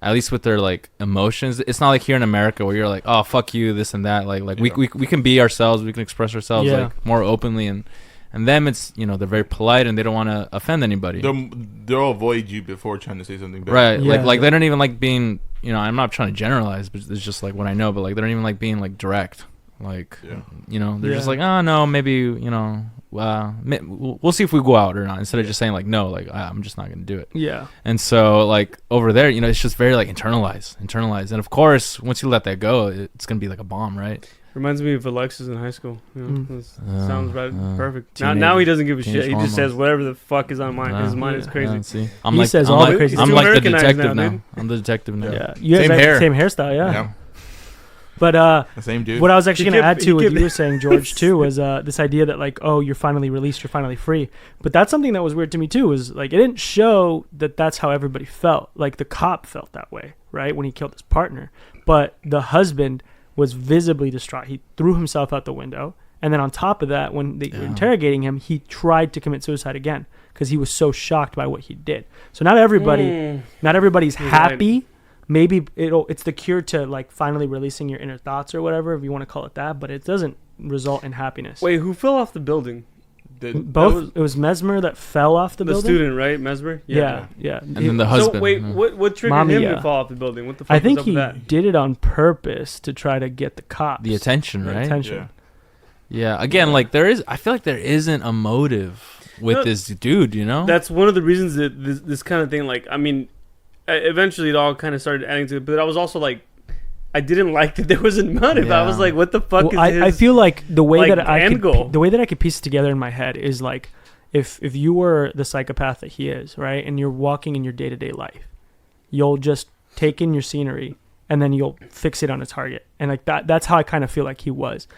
At least with their like emotions, it's not like here in America where you're like, oh fuck you, this and that. Like we can be ourselves, we can express ourselves like more openly and and them it's they're very polite and they don't want to offend anybody. They'll avoid you before trying to say something bad. Right. Yeah. Like they don't even like being I'm not trying to generalize, but it's just like what I know. But like they don't even like being like direct. Like they're just like, oh no, maybe we'll see if we go out or not, instead of just saying like no, like I'm just not gonna do it. Yeah. And so like over there, it's just very like internalized, and of course once you let that go, it's gonna be like a bomb, right? Reminds me of Alexis in high school. Sounds right, perfect. Teenage- Now he doesn't give a teenage shit. He hormones. just says whatever the fuck is on his mind is crazy. See, He says all the crazy I'm stuff. like the Americanized detective now, now. dude. I'm the detective now. Yeah. You guys Same have hair. the same hairstyle, yeah. Yeah. But The same dude. what I was actually He going to kept- add to he what kept- you were saying, George, too, was this idea that like, oh, you're finally released, you're finally free. But that's something that was weird to me too. Was like it didn't show that that's how everybody felt. Like the cop felt that way, right, when he killed his partner. But the husband was visibly distraught. He threw himself out the window, and then on top of that, when they were interrogating him, he tried to commit suicide again because he was so shocked by what he did. So not everybody's You're happy. Maybe it's the cure to like finally releasing your inner thoughts or whatever, if you want to call it that, but it doesn't result in happiness. Wait, who fell off the building? Both. It was Mesmer that fell off the The building. student, right? Mesmer? Yeah. And then the husband. So wait, what triggered Mommy, him yeah. to fall off the building? What the fuck I think was up he with that? did it on purpose to try to get the cops. The attention, right? Attention. Yeah. Again, like I feel like there isn't a motive with No, this dude. That's one of the reasons that this kind of thing, like, I mean, eventually it all kind of started adding to it, but I was also like, I didn't like that there was a motive. I was Yeah. like, what the fuck Well, is his I feel like the way like, that I end goal? the way that I could piece it together in my head is like if you were the psychopath that he is, right, and you're walking in your day-to-day life, you'll just take in your scenery and then you'll fix it on a target. And like that's how I kind of feel like he was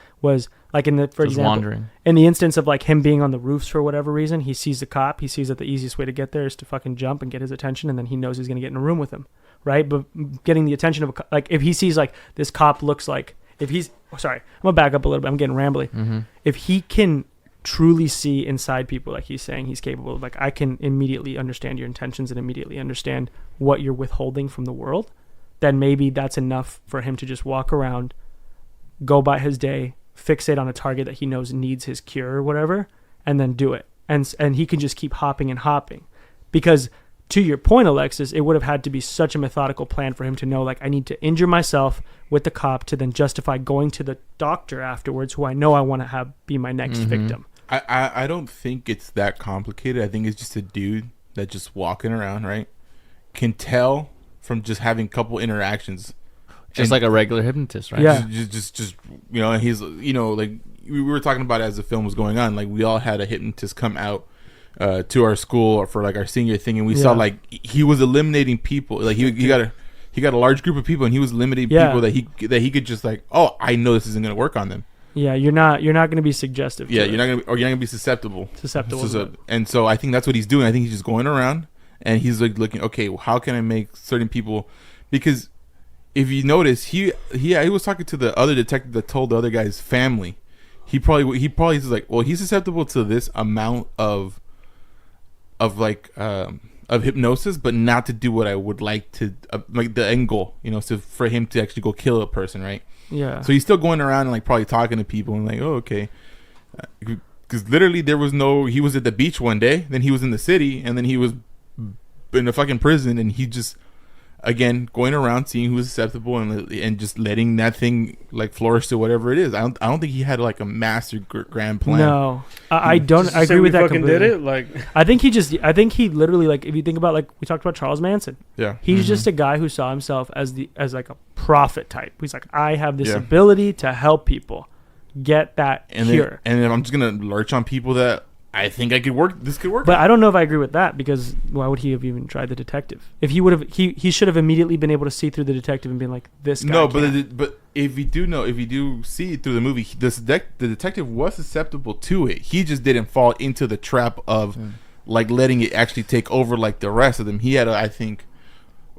like in the for just example wandering. in the instance of like him being on the roofs for whatever reason, he sees the cop, he sees that the easiest way to get there is to fucking jump and get his attention, and then he knows he's going to get in a room with him, right? But getting the attention of like if he sees like this cop looks like if he's sorry, I'm gonna back up a little bit, I'm getting rambly. Mm-hmm. If he can truly see inside people, like he's saying he's capable of, like I can immediately understand your intentions and immediately understand what you're withholding from the world, then maybe that's enough for him to just walk around, go by his day, fixate on a target that he knows needs his cure or whatever, and then do it. And he can just keep hopping and hopping. Because to your point, Alexis, it would have had to be such a methodical plan for him to know, like, I need to injure myself with the cop to then justify going to the doctor afterwards, who I know I want to have be my next victim. I don't think it's that complicated. I think it's just a dude that just walking around, right, can tell from just having a couple interactions, Just like a regular hypnotist, right? Yeah. just and he's like we were talking about it as the film was going on. Like we all had a hypnotist come out to our school or for like our senior thing, and we saw like he was eliminating people. Like he got a large group of people, and he was eliminating people that he could just like, oh, I know this isn't going to work on them. Yeah, you're not going to be suggestive. Yeah, to you're not going to be susceptible. susceptible. And so I think that's what he's doing. I think he's just going around and he's like looking, okay, well, how can I make certain people, because if you notice, he was talking to the other detective that told the other guy's family. He probably is like, well, he's susceptible to this amount of hypnosis, but not to do what I would like to, like the end goal, so for him to actually go kill a person, right? Yeah. So he's still going around and like probably talking to people and like, oh, okay, because literally he was at the beach one day, then he was in the city, and then he was in a fucking prison, and he just again going around seeing who's susceptible and just letting that thing like flourish to whatever it is. I don't think he had like a master grand plan. No, I don't. Just I to say agree we with that fucking completely. did it, like I think he literally, like, if you think about, like, we talked about Charles Manson. Yeah, He's just a guy who saw himself as like a prophet type. He's like, I have this Yeah. ability to help people get that cure. And then I'm just gonna lurch on people that I think I could work. This could work. But I don't know if I agree with that, because why would he have even tried the detective? If he would have, he should have immediately been able to see through the detective and been like, this guy. No, can't. but if you do see through the movie, the detective was susceptible to it. He just didn't fall into the trap of like letting it actually take over like the rest of them. He had, I think,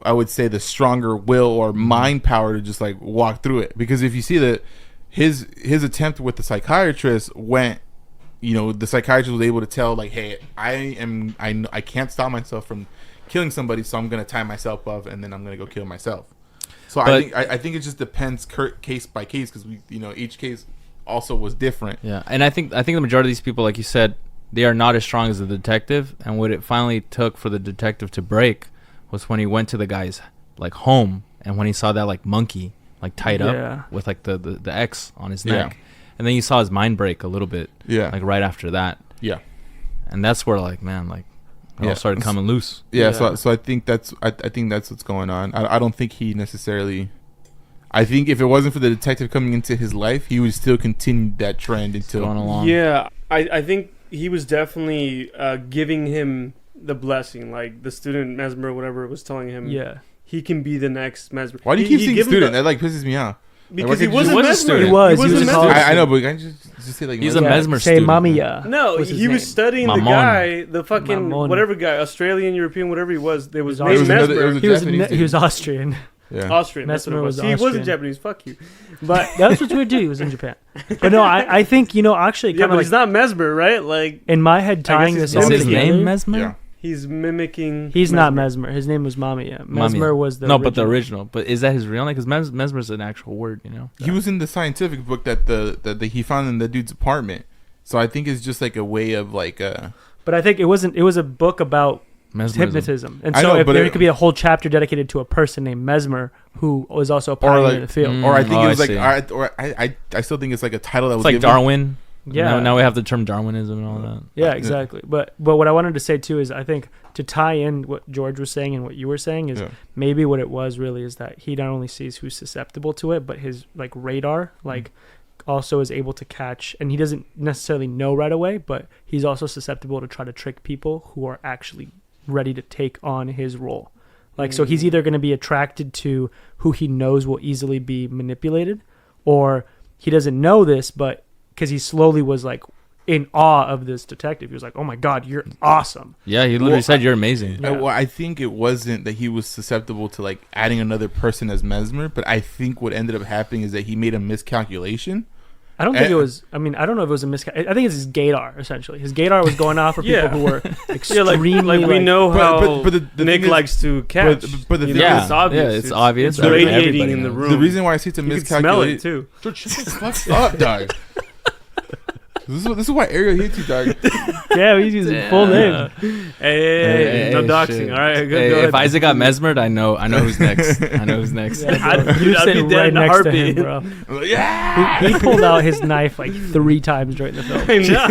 I would say, the stronger will or mind power to just like walk through it. Because if you see that his attempt with the psychiatrist went, the psychiatrist was able to tell like, hey, I can't stop myself from killing somebody, so I'm gonna tie myself up and then I'm gonna go kill myself. So I think it just depends case by case, because each case also was different. Yeah, and I think the majority of these people, like you said, they are not as strong as the detective. And what it finally took for the detective to break was when he went to the guy's like home, and when he saw that like monkey like tied up with like the X on his neck, and then you saw his mind break a little bit, like right after that, and that's where like man, like it all started coming loose. So I think that's what's going on. I don't think he necessarily. I think if it wasn't for the detective coming into his life, he would still continue that trend until going along. Yeah, I think he was definitely giving him the blessing, like the student Mesmer, whatever, was telling him. Yeah, he can be the next Mesmer. Why do you keep saying student? That like pisses me off. Because he wasn't a student. He was a college. I know, but can you just say like he's a mesmer say student. Mamiya. No, he was studying the guy, the fucking whatever guy, Australian, European, whatever he was. There was Mesmer. He was Austrian. Yeah. Austrian. Mesmer was He wasn't Japanese. Fuck you. But that's what we would do. He was in Japan. But no, I think actually kind of but he's not Mesmer, right? Like in my head, tying this all is his together. name Mesmer? Yeah. He's mimicking. He's not Mesmer. His name was Mamiya. Mesmer was the but the original. But is that his real name? Because Mesmer is an actual word, you know. He was in the scientific book that he found in the dude's apartment. So I think it's just like a way of like. But I think it wasn't. It was a book about hypnotism, and so if there could be a whole chapter dedicated to a person named Mesmer who was also a pioneer in the field. Or I think it was I still think it's like a title that was like given. Darwin. Yeah. Now we have the term Darwinism and all that. Yeah, exactly. But what I wanted to say too is I think to tie in what George was saying and what you were saying is maybe what it was really is that he not only sees who's susceptible to it, but his like radar also is able to catch, and he doesn't necessarily know right away, but he's also susceptible to try to trick people who are actually ready to take on his role. Like so he's either going to be attracted to who he knows will easily be manipulated, or he doesn't know this, but because he slowly was like in awe of this detective. He was like, "Oh my God, you're awesome." Yeah, he literally said, "You're amazing." Yeah. Well, I think it wasn't that he was susceptible to like adding another person as Mesmer, but I think what ended up happening is that he made a miscalculation. I don't think it was. I mean, I don't know if it was a miscalculation. I think it's his gaydar essentially. His gaydar was going off for people who were extremely like we know how the Nick likes to catch. But the thing is, it's obvious. It's obvious. It's radiating in the room. The reason why I see it's a miscalculation. You can smell it too. George, shut the fuck up, dog. This is why Ariel hates you, dog. Yeah, he's using full name. Hey, no doxing. All right, go if Isaac got mesmered, I know who's next. I know who's next. I'd be dead next to him, bro. Yeah. He pulled out his knife like 3 times during the film. I know.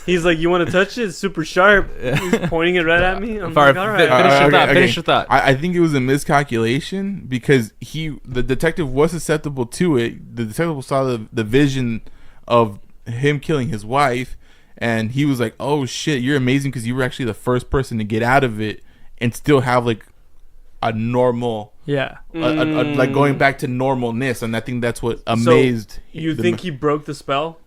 He's like, "You want to touch it? It's super sharp." He's pointing it right at me. I'm like, all right. Finish your thought. I think it was a miscalculation because the detective was susceptible to it. The detective saw the vision of him killing his wife, and he was like, "Oh shit, you're amazing because you were actually the first person to get out of it and still have like a normal, like going back to normalness." And I think that's what amazed. So you think he broke the spell?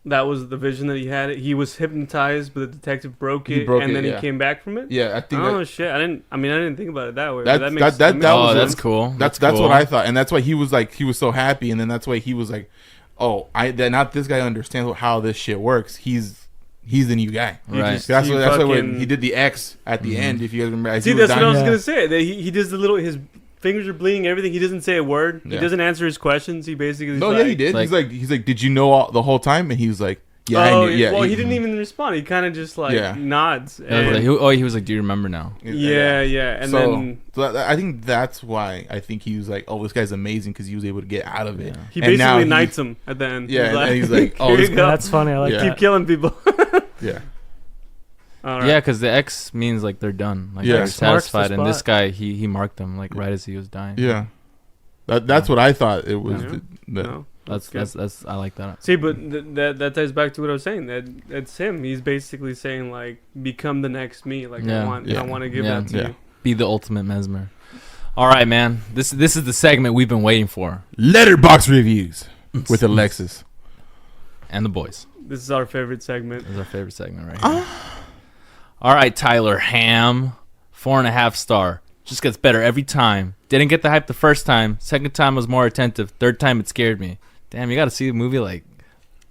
That was the vision that he had. He was hypnotized, but the detective broke it, and then he came back from it. Yeah, I think. Oh shit! I didn't think about it that way. That's cool. That's what I thought, and that's why he was so happy, and then that's why he was like, "Oh, not this guy understands how this shit works. He's the new guy." Right. That's why when he did the X at the end. If you guys remember, see, that's what I was gonna say. That he does the little his fingers are bleeding. Everything. He doesn't say a word. He doesn't answer his questions. He basically. He did. He's like, "Did you know the whole time?" And he was like, "Yeah, I knew." Yeah. Well, he didn't even respond. He kind of just nods. He was like, "Do you remember now?" Yeah. And then I think that's why I think he was like, "Oh, this guy's amazing" because he was able to get out of it. He basically knights him at the end. Yeah, and he's like, "Oh, that's funny. I like keep killing people." Yeah. Right. Yeah, because the X means like they're done, like they're satisfied, and this guy he marked them like right as he was dying. Yeah, that's what I thought it was. No, that's I like that. See, but that ties back to what I was saying. That it's him. He's basically saying like, become the next me. Like I want to give that to you. Be the ultimate mesmer. All right, man. This is the segment we've been waiting for. Letterbox reviews with Alexis and the boys. This is our favorite segment. This is our favorite segment right here. All right, Tyler Ham, 4.5 star. Just gets better every time. Didn't get the hype the first time. Second time was more attentive. Third time it scared me. Damn, you got to see the movie like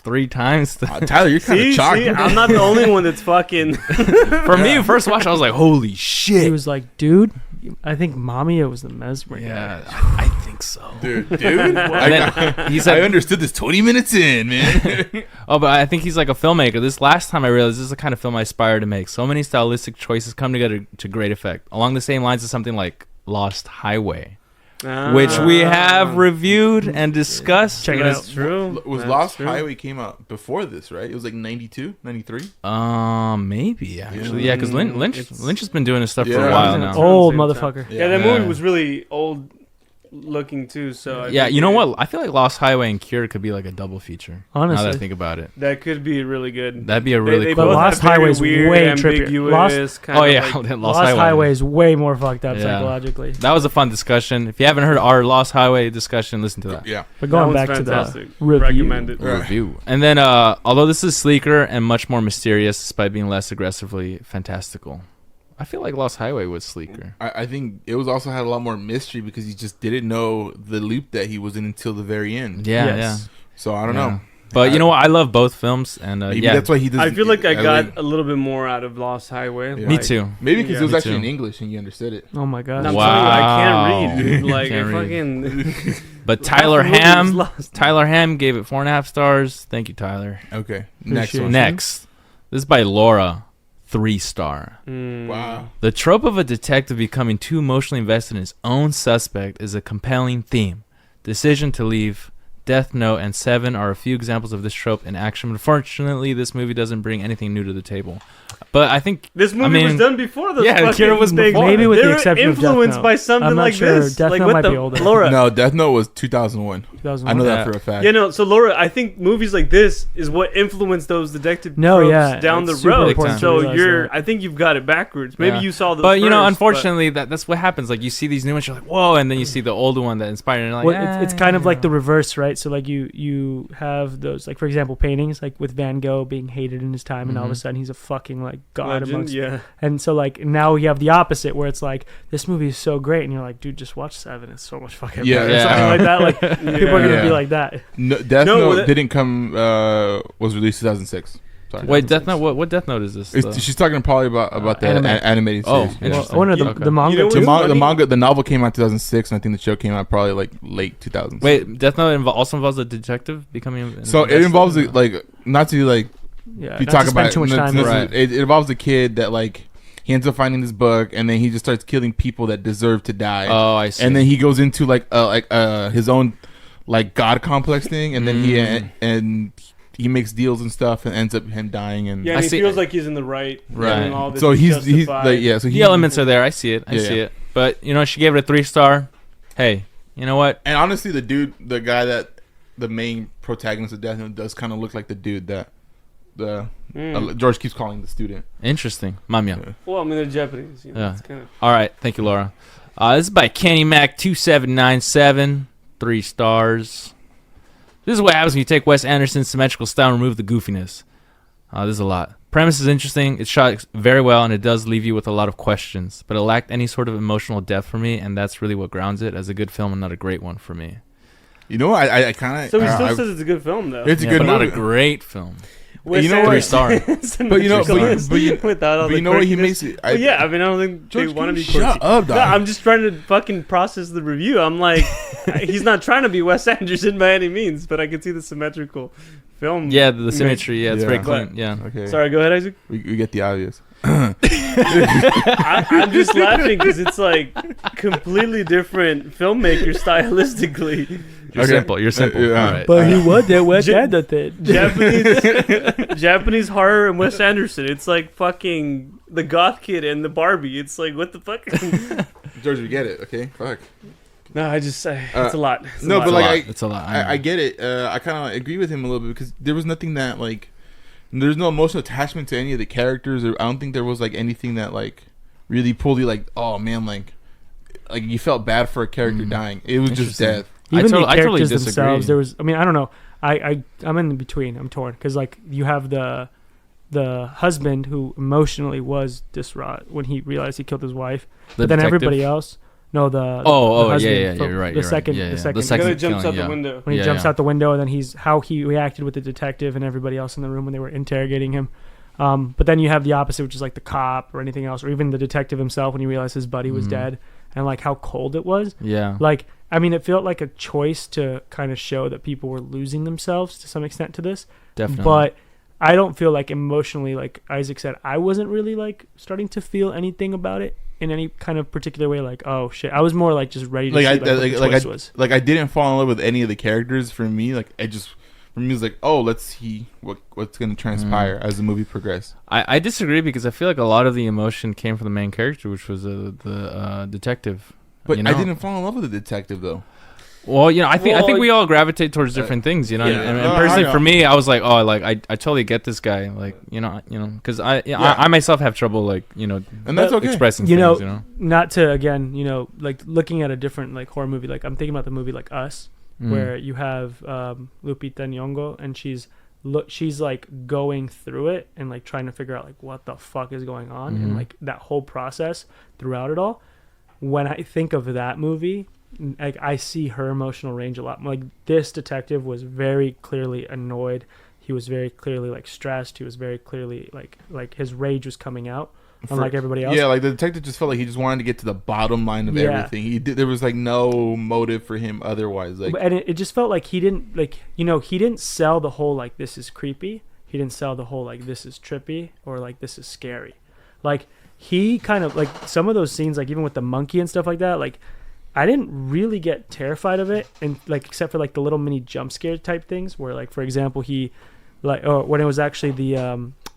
3 times. Tyler, you're kind of chalky. I'm not the only one that's fucking. For me, first watch, I was like, holy shit. He was like, dude, I think Mamiya was the mesmer. Yeah, I think think so. Dude, He's I like, understood this 20 minutes in, man. oh, but I think he's like a filmmaker. This last time I realized this is the kind of film I aspire to make. So many stylistic choices come together to great effect. Along the same lines as something like Lost Highway, which we have reviewed and discussed. Check it That's out. true. Was That's Lost true. Highway came out before this, right? It was like 92, 93? Maybe actually, yeah, because Lynch has been doing this stuff for Yeah. a while It's now. Old Same time. motherfucker. Yeah, that Yeah. movie was really old looking too. So I Yeah, think you know it- what? I feel like Lost Highway and Cure could be like a double feature. Now that I Honestly. think about it, That could be really good. that'd be a really they cool. But both Lost have very Highway's weird, way trippier. ambiguous, kind Oh of yeah, like- Lost Lost Highway is way more fucked up Yeah. psychologically. That was a fun discussion. If you haven't heard our Lost Highway discussion, listen to that. Yeah. But that going one's back to fantastic. the review. Recommend it. Right. Review. And then, although this is sleeker and much more mysterious, despite being less aggressively fantastical, I feel like Lost Highway was sleeker. I think it was also had a lot more mystery because you just didn't know the loop that he was in until the very end. Yeah, Yes. So I don't yeah. know. But you know what? I love both films, and Maybe yeah, that's why he does. I feel like I got like- a little bit more out of Lost Highway. Yeah. me Like, too. maybe because Yeah. it was Me actually too. in English and you understood it. Oh my god. And I'm Wow. telling you, I can't read, dude. Like, Can't I read. fucking. But Tyler half the movie was Ham, lost. Tyler Ham gave it 4.5 stars. Thank you, Tyler. Okay. Next Appreciate one. it. Next, this is by Laura, 3-star. Mm. Wow. The trope of a detective becoming too emotionally invested in his own suspect is a compelling theme. Decision to Leave, Death Note, and Seven are a few examples of this trope in action. Unfortunately, this movie doesn't bring anything new to the table. But I think This movie was mean, done before those yeah, fucking Kira was things. before. Maybe with They the were exception of Death influenced Note. by something I'm not like sure. this. Death like Note what might the be older. Laura? No, Death Note was 2001. 2001. I know Yeah. that for a fact. Yeah, no. So Laura, I think movies like this is what influenced those detective No, tropes yeah, down the it's super road. important to So realize you're, that. I think you've got it backwards. Maybe Yeah. you saw those. But you know, first, unfortunately, that's what happens. Like you see these new ones, you're like, whoa, and then you see the older one that inspired, and you're like, Well, it's kind of like the "Ah." reverse, right? So like you have those, like for example, paintings like with Van Gogh being hated in his time, and all of a Mhm. sudden he's a fucking like god Legend, amongst. yeah. And so like now you have the opposite where it's like this movie is so great, and you're like, dude, just watch Seven. It's so much fucking Yeah, better. yeah. Something like that. Like people are gonna Yeah. be like that. No, Death No, Note that- didn't come. Was released 2006. Sorry. Wait, Death Note. What Death Note is this? It's, she's talking probably about the anime. animated Oh, series. Well, interesting. I wonder Okay. the manga You know too. what- The manga, the novel came out 2006, and I think the show came out probably like late 2000s. Wait, Death Note also involves a detective becoming. an so it investigator? involves like not to like Yeah, you not talk to about spend too much time. this- Right. it involves a kid that like he ends up finding this book, and then he just starts killing people that deserve to die. Oh, I see. And then he goes into like his own like god complex thing, and then and he makes deals and stuff, and ends up him dying. And Yeah, I and he see- feels like he's in the right. Right. and all this so is he's justified. like yeah, so the elements are there. I see it. I Yeah, see yeah. it. But you know, she gave it a 3-star. Hey, you know what? And honestly, the guy that the main protagonist of Death Note does kind of look like the dude that George keeps calling the student. Interesting, Mamia. Yeah. Well, I mean, they're Japanese. You know, Yeah. it's kind of. All right, thank you, Laura. This is by Kenny Mac 2797, 3 stars. This is what happens when you take Wes Anderson's symmetrical style and remove the goofiness. This is a lot. Premise is interesting. It's shot very well, and it does leave you with a lot of questions. But it lacked any sort of emotional depth for me, and that's really what grounds it as a good film and not a great one for me. You know, I kind of. So he still says it's a good film, though. it's a Yeah, good but not movie. a great film. Wes you know what? 3-star. Anderson But you know, films but you, without all but the you know what he quirkiness. makes it. Well, yeah, I mean, I don't think George, they want to be shut quirky. up, dog. No, I'm just trying to fucking process the review. I'm like, he's not trying to be Wes Anderson by any means, but I can see the symmetrical film. Yeah, the symmetry. Yeah, it's very Yeah. clean. But- Yeah. Okay. Sorry, go ahead, Isaac. We get the obvious. I'm just laughing because it's like completely different filmmaker stylistically. You're Okay. simple. You're simple. Yeah. All right. But he was that Wes Ja- Anderson. Japanese horror and Wes Anderson. It's like fucking the Goth Kid and the Barbie. It's like what the fuck? George, we get it. Okay. Fuck. No, I just say it's a lot. It's a no, lot. but It's a like lot. I- It's a lot. I get it. I kind of agree with him a little bit because there was nothing that like, there's no emotional attachment to any of the characters. Or I don't think there was like anything that like really pulled you like, oh man, like you felt bad for a character dying. It was just Interesting. death. Even the I totally characters disagree. themselves, there was. I mean, I don't know. I'm in between. I'm torn because like you have the husband who emotionally was distraught when he realized he killed his wife, The but then detective? everybody else. No, the Oh, the husband yeah, from you're right. The You're second, right. Yeah, the yeah. second, The The second guy that jumps killing, out yeah. the window. when he Yeah, jumps yeah. out the window, and then he's how he reacted with the detective and everybody else in the room when they were interrogating him. But then you have the opposite, which is like the cop or anything else, or even the detective himself when he realized his buddy was dead, and like how cold it was. Yeah. Like, I mean, it felt like a choice to kind of show that people were losing themselves to some extent to this. Definitely. But I don't feel like emotionally, like Isaac said, I wasn't really like starting to feel anything about it in any kind of particular way. Like, oh shit, I was more like just ready to see what the choice was. Like I didn't fall in love with any of the characters. For me, like for me, it's like, oh, let's see what's going to transpire as the movie progressed. I disagree because I feel like a lot of the emotion came from the main character, which was the detective. But you know? I didn't fall in love with the detective though. Well, I think we all gravitate towards different things, Yeah. And personally, for me, I was like, oh, like I totally get this guy, like because I myself have trouble, like and that's okay. expressing things, Not to again, like looking at a different like horror movie. Like I'm thinking about the movie like Us, where you have Lupita Nyong'o, and she's like going through it and like trying to figure out like what the fuck is going on, and like that whole process throughout it all. When I think of that movie, like I see her emotional range a lot. Like this detective was very clearly annoyed. He was very clearly like stressed. He was very clearly like his rage was coming out, unlike everybody else. Yeah, like the detective just felt like he just wanted to get to the bottom line of everything. There was like no motive for him otherwise. Like, and it just felt like he didn't he didn't sell the whole like this is creepy. He didn't sell the whole like this is trippy or like this is scary. Like he kind of like some of those scenes, like even with the monkey and stuff like that, like I didn't really get terrified of it, and like except for like the little mini jump scare type things where like for example he like when it was actually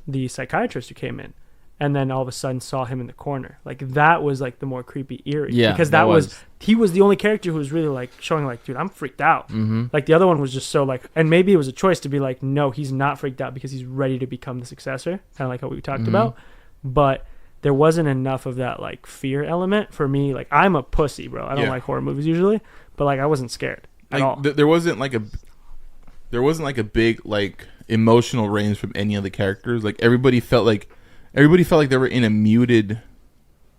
the psychiatrist who came in and then all of a sudden saw him in the corner, like that was like the more creepy eerie, because that was he was the only character who was really like showing like, dude, I'm freaked out. Like the other one was just so like, and maybe it was a choice to be like, no, he's not freaked out because he's ready to become the successor, kind of like what we talked about, but there wasn't enough of that like fear element for me. Like I'm a pussy, bro. I don't like horror movies usually, but like I wasn't scared at all. There wasn't like a big like emotional range from any of the characters. Like everybody felt like they were in a muted,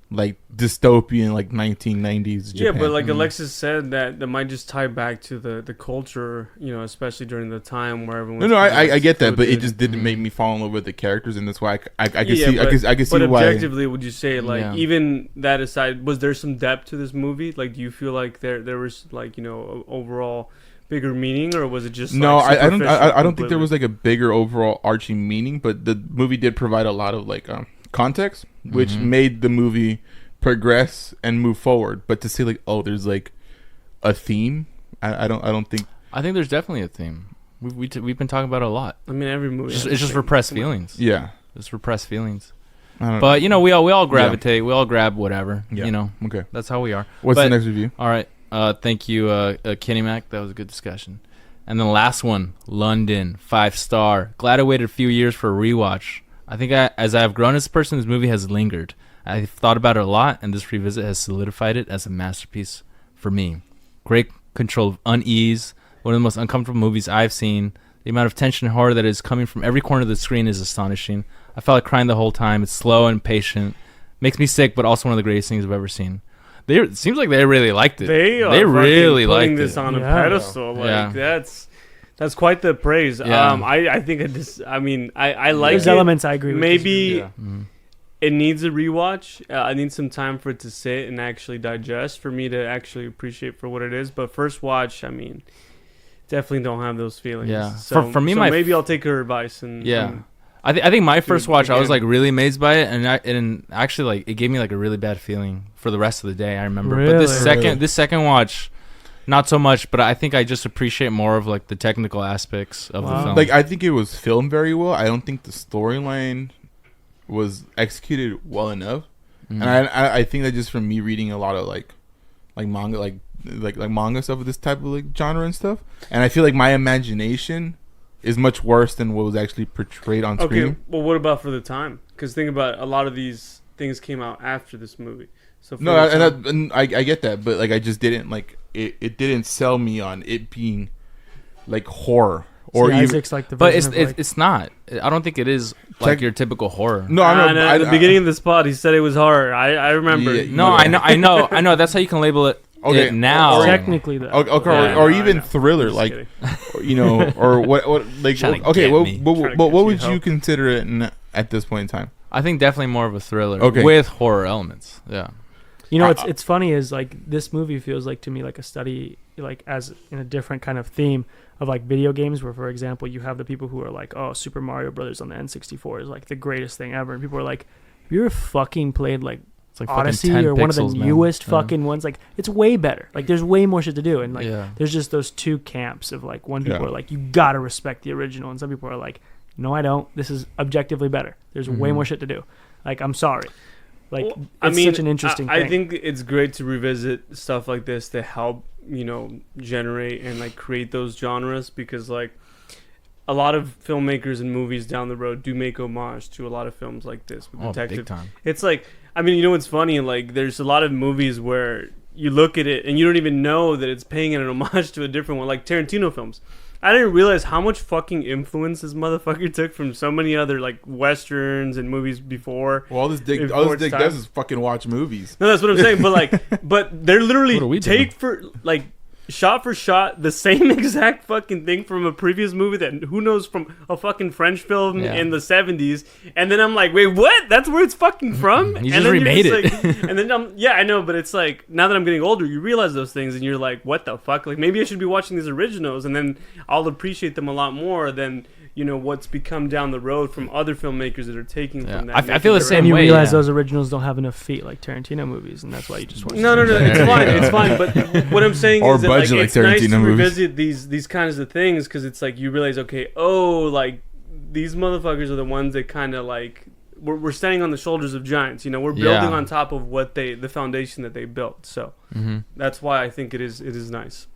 like dystopian, like 1990s Japan. Yeah, but like Alexis said, that might just tie back to the culture, especially during the time where everyone. No, I get that, but it just didn't make me fall in love with the characters, and that's why I can see but why. Objectively, would you say like even that aside, was there some depth to this movie? Like, do you feel like there was like overall bigger meaning, or was it just no? Like, I don't think there was like a bigger overall arching meaning, but the movie did provide a lot of like context, which made the movie progress and move forward. But to say like, oh, there's like a theme, I don't think. I think there's definitely a theme. We've been talking about it a lot. I mean, every movie. It's just repressed feelings. Yeah, it's repressed feelings. But we all gravitate. We all grab whatever. Yeah. Okay. That's how we are. What's the next review? All right. Thank you, Kenny Mac. That was a good discussion. And then the last one, London, 5-star. Glad I waited a few years for a rewatch. I think as I have grown as a person, this movie has lingered. I've thought about it a lot, and this revisit has solidified it as a masterpiece for me. Great control of unease, one of the most uncomfortable movies I've seen. The amount of tension and horror that is coming from every corner of the screen is astonishing. I felt like crying the whole time. It's slow and patient. Makes me sick, but also one of the greatest things I've ever seen. It seems like they really liked it. They really liked it. This on a pedestal. Like that's quite the praise. I think I like There's it. elements I agree with. Maybe it needs a rewatch. I need some time for it to sit and actually digest for me to actually appreciate for what it is. But first watch, definitely don't have those feelings. Yeah. So, for me, maybe I'll take her advice and I think my first watch, I was like really amazed by it, and actually like it gave me like a really bad feeling for the rest of the day. I remember, but this second watch, not so much. But I think I just appreciate more of like the technical aspects of the film. Like I think it was filmed very well. I don't think the storyline was executed well enough, and I think that just from me reading a lot of like manga, like manga stuff with this type of like genre and stuff, and I feel like my imagination is much worse than what was actually portrayed on screen. Okay, well, what about for the time? Because think about it, a lot of these things came out after this movie. So and I get that, but like I just didn't like it. It didn't sell me on it being like horror or even. Isaac's like the but it's not. I don't think it is like your typical horror. No, I know. At the beginning of the spot, he said it was horror. I remember. Yeah, I know. That's how you can label it. Okay, now technically though. Or even thriller, like or what like okay. What would you consider it at this point in time? I think definitely more of a thriller with horror elements. Yeah. You know, it's funny is like this movie feels like to me like a study, like as in a different kind of theme of like video games, where for example you have the people who are like, oh, Super Mario Brothers on the N64 is like the greatest thing ever, and people are like, have you ever fucking played like It's like Odyssey fucking 10 or one of the pixels, man. newest Yeah. fucking ones? Like it's way better. Like there's way more shit to do, and like Yeah. there's just those two camps of like one people Yeah. are like, you gotta respect the original, and some people are like, no, I don't. This is objectively better. There's way Mhm. more shit to do. Like I'm sorry. Like Well, it's such an interesting I thing. think it's great to revisit stuff like this to help, generate and like create those genres, because like a lot of filmmakers and movies down the road do make homage to a lot of films like this with Oh, detective. big time. It's like, I mean, what's funny? Like, there's a lot of movies where you look at it and you don't even know that it's paying an homage to a different one, like Tarantino films. I didn't realize how much fucking influence this motherfucker took from so many other like westerns and movies before. Well, all this dick Time. does is fucking watch movies. No, that's what I'm saying. But they're What are we literally doing? shot for shot the same exact fucking thing from a previous movie that who knows from a fucking French film Yeah. in the 70s. And then I'm like, wait, what? That's where it's fucking from? You And just then you're remade just it. like- and then I know, but it's like now that I'm getting older, you realize those things and you're like, what the fuck? Like maybe I should be watching these originals, and then I'll appreciate them a lot more than what's become down the road from other filmmakers that are taking Yeah. from that. I making feel the their same and you way, realize yeah. those originals don't have enough feet like Tarantino movies, and that's why you just watch. No, it's fine. It's fine. But what I'm saying Or is that like, budget like it's nice Tarantino to movies. revisit these kinds of things, because it's like you realize, okay, like these motherfuckers are the ones that kind of like we're standing on the shoulders of giants. We're building Yeah. on top of the foundation that they built. So Mm-hmm. that's why I think it is nice.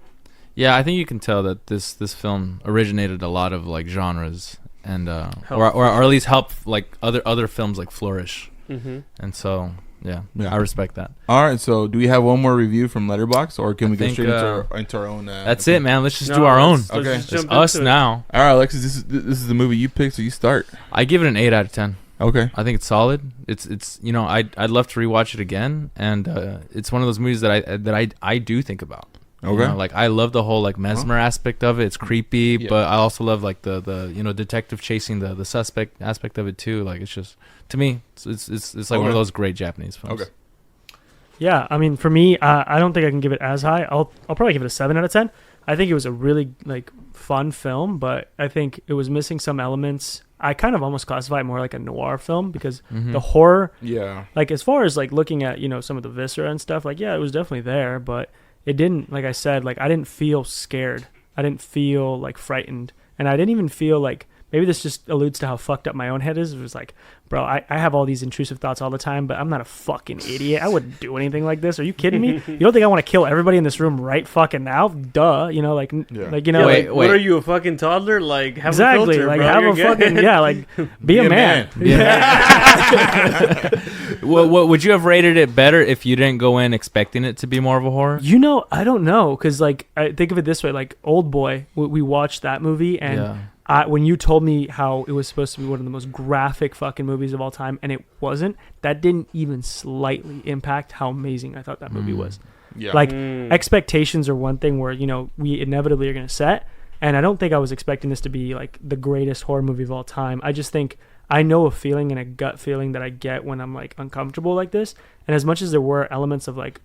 Yeah, I think you can tell that this film originated a lot of like genres, and or at least help like other films like flourish. Mm-hmm. And so yeah, Yeah. I respect that. All right, so do we have one more review from Letterboxd, or can we go think, straight into our own? That's it, man. Let's just do our own. Okay. Just It's jump us into it. now. All right, Alexis, this is the movie you picked, so you start. I give it an 8 out of 10. Okay. I think it's solid. It's I'd love to rewatch it again, and it's one of those movies that I do think about. Okay. Like I love the whole like mesmer aspect of it. It's creepy, Yeah. but I also love like the detective chasing the suspect aspect of it too. Like it's just, to me, it's like one Okay. of those great Japanese films. Okay. Yeah, I mean, for me, I don't think I can give it as high. I'll probably give it a 7 out of 10. I think it was a really like fun film, but I think it was missing some elements. I kind of almost classify it more like a noir film, because Mhm. the horror, Yeah. like as far as like looking at some of the viscera and stuff, like yeah, it was definitely there, but it didn't, like I said, like I didn't feel scared. I didn't feel like frightened, and I didn't even feel like, maybe this just alludes to how fucked up my own head is. It was like, bro, I have all these intrusive thoughts all the time, but I'm not a fucking idiot. I wouldn't do anything like this. Are you kidding me? You don't think I want to kill everybody in this room right fucking now? Duh. Yeah. Like Wait, What are you, a fucking toddler? Like have exactly. a filter, like bro. have You're a good. fucking like be a man. What would you have rated it better if you didn't go in expecting it to be more of a horror? I don't know, because like I think of it this way, like Old Boy, we watched that movie, and Yeah. when you told me how it was supposed to be one of the most graphic fucking movies of all time, and it wasn't, that didn't even slightly impact how amazing I thought that movie was. Yeah. Like Mm. expectations are one thing where we inevitably are going to set, and I don't think I was expecting this to be like the greatest horror movie of all time. I just think I know a feeling and a gut feeling that I get when I'm like uncomfortable like this, and as much as there were elements of like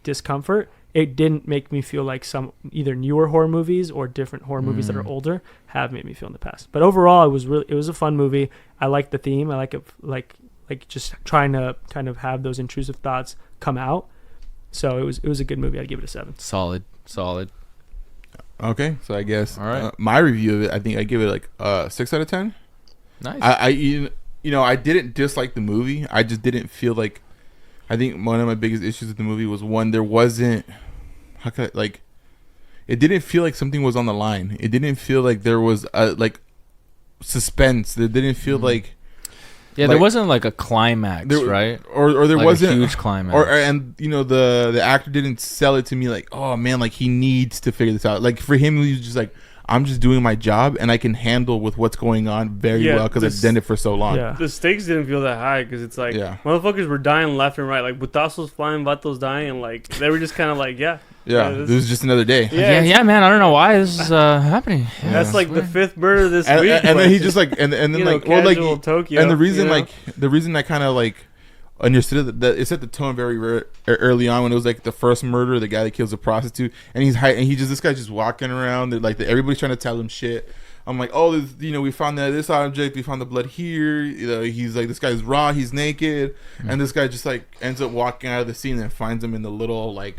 discomfort, it didn't make me feel like some either newer horror movies or different horror movies that are older have made me feel in the past. But overall, it was a fun movie. I like the theme. I like it, like just trying to kind of have those intrusive thoughts come out. So it was a good movie. I'd give it a 7. Solid. Okay, so I guess All right. my review of it, I think I give it like 6 out of 10. Nice. I didn't dislike the movie. I just didn't feel like. I think one of my biggest issues with the movie was, one, there wasn't. How could I, like? It didn't feel like something was on the line. It didn't feel like there was like suspense. It didn't feel like. Yeah, Like, there wasn't like a climax, there, right? Or there Like wasn't a huge climax. and the actor didn't sell it to me like, oh man, like he needs to figure this out. Like for him, he was just like, I'm just doing my job and I can handle with what's going on very well because I've done it for so long. Yeah. The stakes didn't feel that high because it's like motherfuckers were dying left and right, like Butazos flying, Vatos dying, and like they were just kind of like, Yeah, this this is just another day. Yeah, man. I don't know why this is happening. that's like the 5th murder this week. And but then he just like and then like or like casual Tokyo, and the reason like the reason I kind of like understood that it set the tone very early on when it was like the first murder, the guy that kills a prostitute, and this guy's just walking around. Everybody's trying to tell him shit. I'm like, oh, we found this object, we found the blood here. He's like, this guy's raw, he's naked, and this guy just like ends up walking out of the scene and finds him in the little like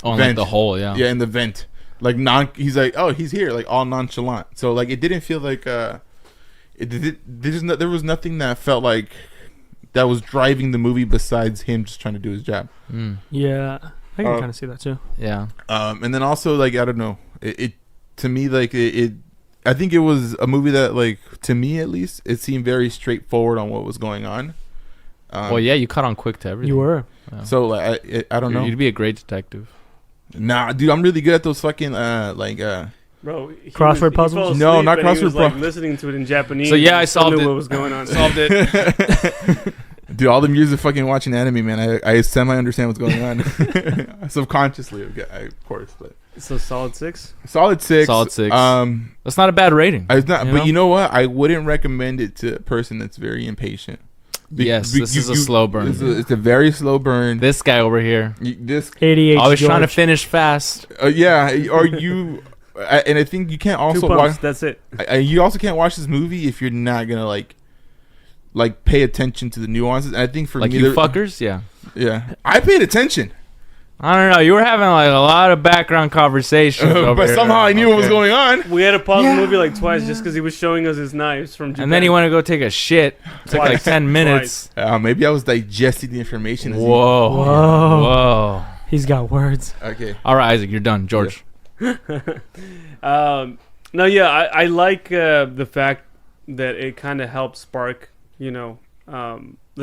vent. Like the hole, yeah, in the vent. Like he's like, oh, he's here, like all nonchalant. So like it didn't feel like there was nothing that felt like that was driving the movie besides him just trying to do his job. Yeah, I can kind of see that too. Yeah. And then also like I don't know, it to me like it I think it was a movie that like to me at least it seemed very straightforward on what was going on. Well, yeah, you caught on quick to everything. You were. Yeah. So like I don't know. You'd be a great detective. Nah, dude, I'm really good at those fucking Bro, crossword puzzles? No, not crossword puzzles. Like listening to it in Japanese. So yeah, I solved it. What was going on? Solved it. Dude, all the years of fucking watching anime, man, I semi understand what's going on. Subconsciously, of course, but So solid 6. Solid 6. That's not a bad rating. It's not, but you know what? I wouldn't recommend it to a person that's very impatient. This is a slow burn. It's a very slow burn. This guy over here, This ADHD. always trying to finish fast. yeah, or you, and I think you can't also 2 pumps, watch. that's it. You also can't watch this movie if you're not gonna like pay attention to the nuances. And I think for Like me, you fuckers, yeah. I paid attention. I don't know. You were having like a lot of background conversations, but somehow I knew what was going on. We had to pause the movie like twice just because he was showing us his knives from Japan. And then he wanted to go take a shit. Took like 10 minutes. Maybe I was digesting the information. Whoa. He's got words. Okay. All right, Isaac, you're done. George. No, yeah, I like the fact that it kind of helped spark, the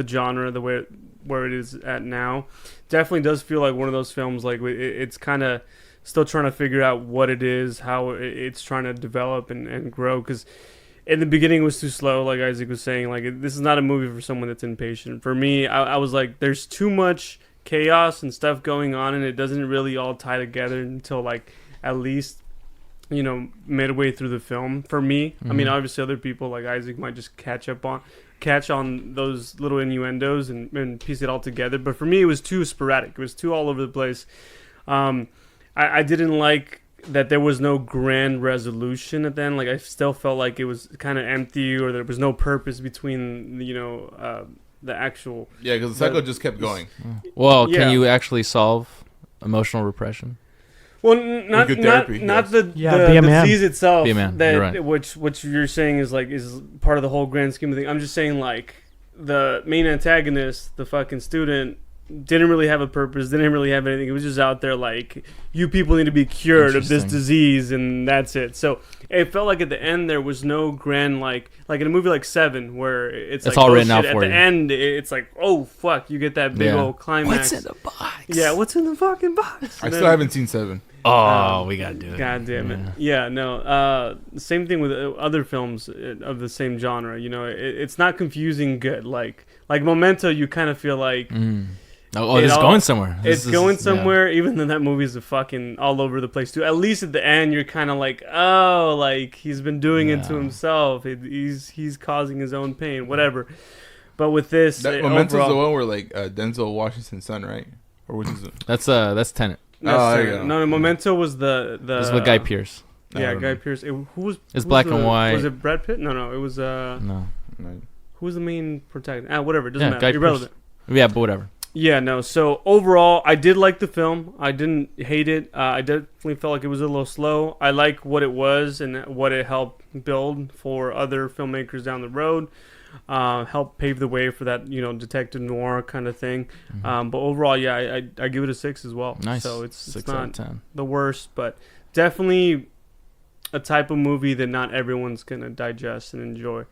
genre the way where it is at now. Definitely does feel like one of those films like it's kind of still trying to figure out what it is, how it's trying to develop and grow, because in the beginning it was too slow, like Isaac was saying. Like this is not a movie for someone that's impatient. For me, I was like, there's too much chaos and stuff going on, and it doesn't really all tie together until like at least midway through the film for me. Mm-hmm. I mean, obviously other people like Isaac might just catch on those little innuendos and piece it all together, but for me it was too sporadic. It was too all over the place. I didn't like that there was no grand resolution at the end. Like I still felt like it was kind of empty, or there was no purpose between the actual because the cycle just kept going. Well, can you actually solve emotional repression? Well, not the disease itself. Right. Which you're saying is part of the whole grand scheme of things. I'm just saying like the main antagonist, the fucking student, didn't really have a purpose. Didn't really have anything. It was just out there like, you people need to be cured of this disease, and that's it. So it felt like at the end there was no grand like in a movie like Seven, where it's like, all written out for you. At the end, it's like, oh fuck, you get that big old climax. What's in the box? Yeah, what's in the fucking box? I still haven't seen Seven. Oh, we gotta do it. God damn it. Yeah, no. Same thing with other films of the same genre. It's not confusing good. Like Memento, you kind of feel like... it's going somewhere. It's going somewhere, even though that movie's fucking all over the place too. At least at the end, you're kind of like, oh, like he's been doing it to himself. He's causing his own pain, whatever. But with this, Memento's the one where like Denzel Washington's son, right? Or which is it? That's Tenet. There you go. No, Memento was the. This is with Guy Pearce. Yeah, Guy Pearce. Who was? It's black and white. Was it Brad Pitt? No, it was. No. Who was the main protagonist? Whatever. Doesn't matter. Guy Irrelevant. Pearce. Yeah, but whatever. Yeah, no. So overall, I did like the film. I didn't hate it. I definitely felt like it was a little slow. I like what it was and what it helped build for other filmmakers down the road. Help pave the way for that, detective noir kind of thing. Mm-hmm. But overall, yeah, I give it a 6 as well. Nice. So it's 6 not out of 10. The worst, but definitely a type of movie that not everyone's gonna digest and enjoy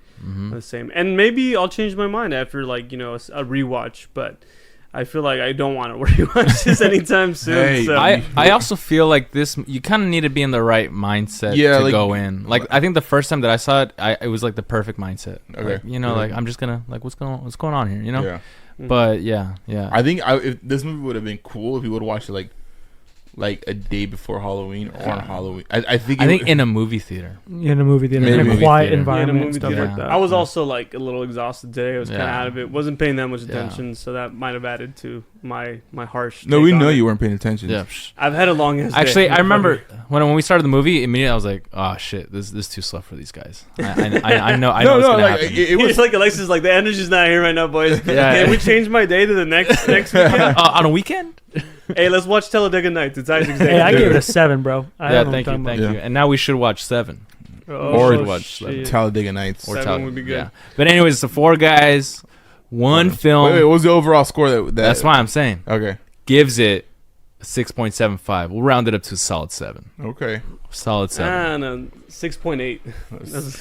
the same. And maybe I'll change my mind after a rewatch, but I feel like I don't want to rewatch this anytime soon. Hey, so. I also feel like this, you kind of need to be in the right mindset to go in. Like, I think the first time that I saw it, it was like the perfect mindset. Okay. Like, like I'm just gonna what's going on here, Yeah. But yeah. I think if this movie would have been cool if you would have watched it like like a day before Halloween or on Halloween. I think in a movie theater. In a movie theater, Maybe in a movie quiet theater. environment, movie stuff theater. like that. I was also like a little exhausted today. I was kind of Yeah. out of it. Wasn't paying that much Yeah. attention, so that might have added to my harsh. No, take we on know it. you weren't paying attention. Yeah. I've had a long ass day. Actually, I remember when we started the movie. Immediately, I was like, "Oh shit, this is too slow for these guys." I know. I know what's gonna happen. it It's was like Alexis, like the energy's not here right now, boys. Yeah. Can we change my day to the next weekend? On a weekend? Hey, let's watch Talladega Nights. It's Isaac's day. Hey, I gave it a 7, bro. I Yeah, don't know thank what you, I'm thank talking you. Yeah. And now we should watch 7. Or should watch shit. Talladega Nights. Or 7 would be good. Yeah. But anyways, the 4 guys, one film. Wait, what was the overall score? That That's why I'm saying Okay. gives it a 6.75. We'll round it up to a solid 7. Okay. Solid 7. No, 6.8.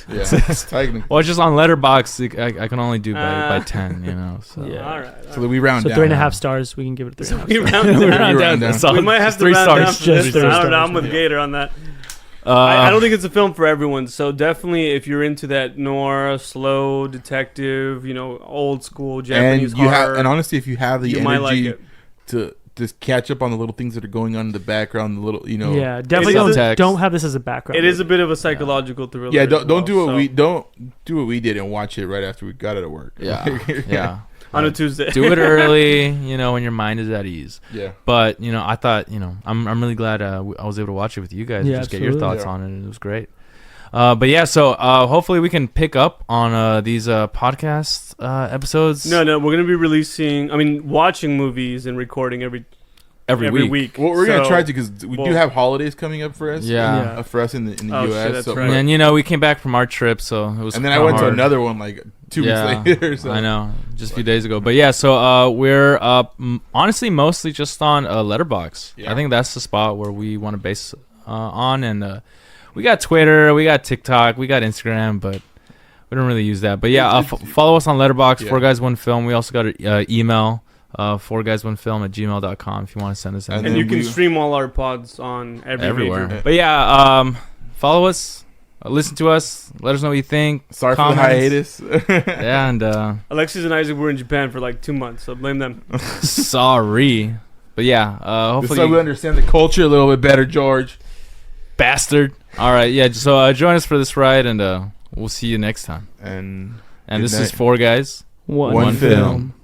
Yeah. Technically. Well, it's just on Letterbox. I can only do by 10. You know. So Yeah. All right. So we round So down. 3.5 stars. We can give it 3.5 We stars. round we down. round We down. round down. Solid. We might have to 3 round stars. down for Just this. 3 I don't know. stars. I'm with Gator on that. Uh, I don't think it's a film for everyone. So definitely, if you're into that noir, slow detective, old school Japanese and you horror, and honestly, if you have the you might like energy it. to just catch up on the little things that are going on in the background, the little, Yeah, definitely It is don't have this as a background. It is a movie. bit of a psychological thriller. Yeah, as don't well, do what so- we we did and watch it right after we got out of work. Yeah. Yeah. on a Tuesday. Do it early, when your mind is at ease. Yeah. But I thought, I'm really glad I was able to watch it with you guys. Yeah, Just get your absolutely. thoughts Yeah. on it. It was great. But yeah, so hopefully we can pick up on these podcast episodes. No, we're gonna be watching movies and recording every week. Well, we're gonna So- try to because we do have holidays coming up for us. Yeah. For us in the Oh, shit, U.S. that's so, right. And then we came back from our trip, so it was. and then I kinda went to hard. another one like 2 Yeah, weeks later. So. I know, just a few days ago. But yeah, so we're honestly mostly just on Letterbox. Yeah. I think that's the spot where we want to base on, and we got Twitter, we got TikTok, we got Instagram, but we don't really use that. But yeah, follow us on Letterbox. Yeah. 4 Guys One Film. We also got an email. 4guys1film@gmail.com if you want to send us And anything. And you can we- stream all our pods on everywhere. major- But yeah, follow us, listen to us, let us know what you think. Sorry comments. for the hiatus. Yeah, and Alexis and Isaac were in Japan for like 2 months, so blame them. sorry. But yeah, This hopefully is how we understand the culture a little bit better, George. bastard. All right, yeah. So join us for this ride, and we'll see you next time. And And Good this is night. 4 Guys. One One film. film.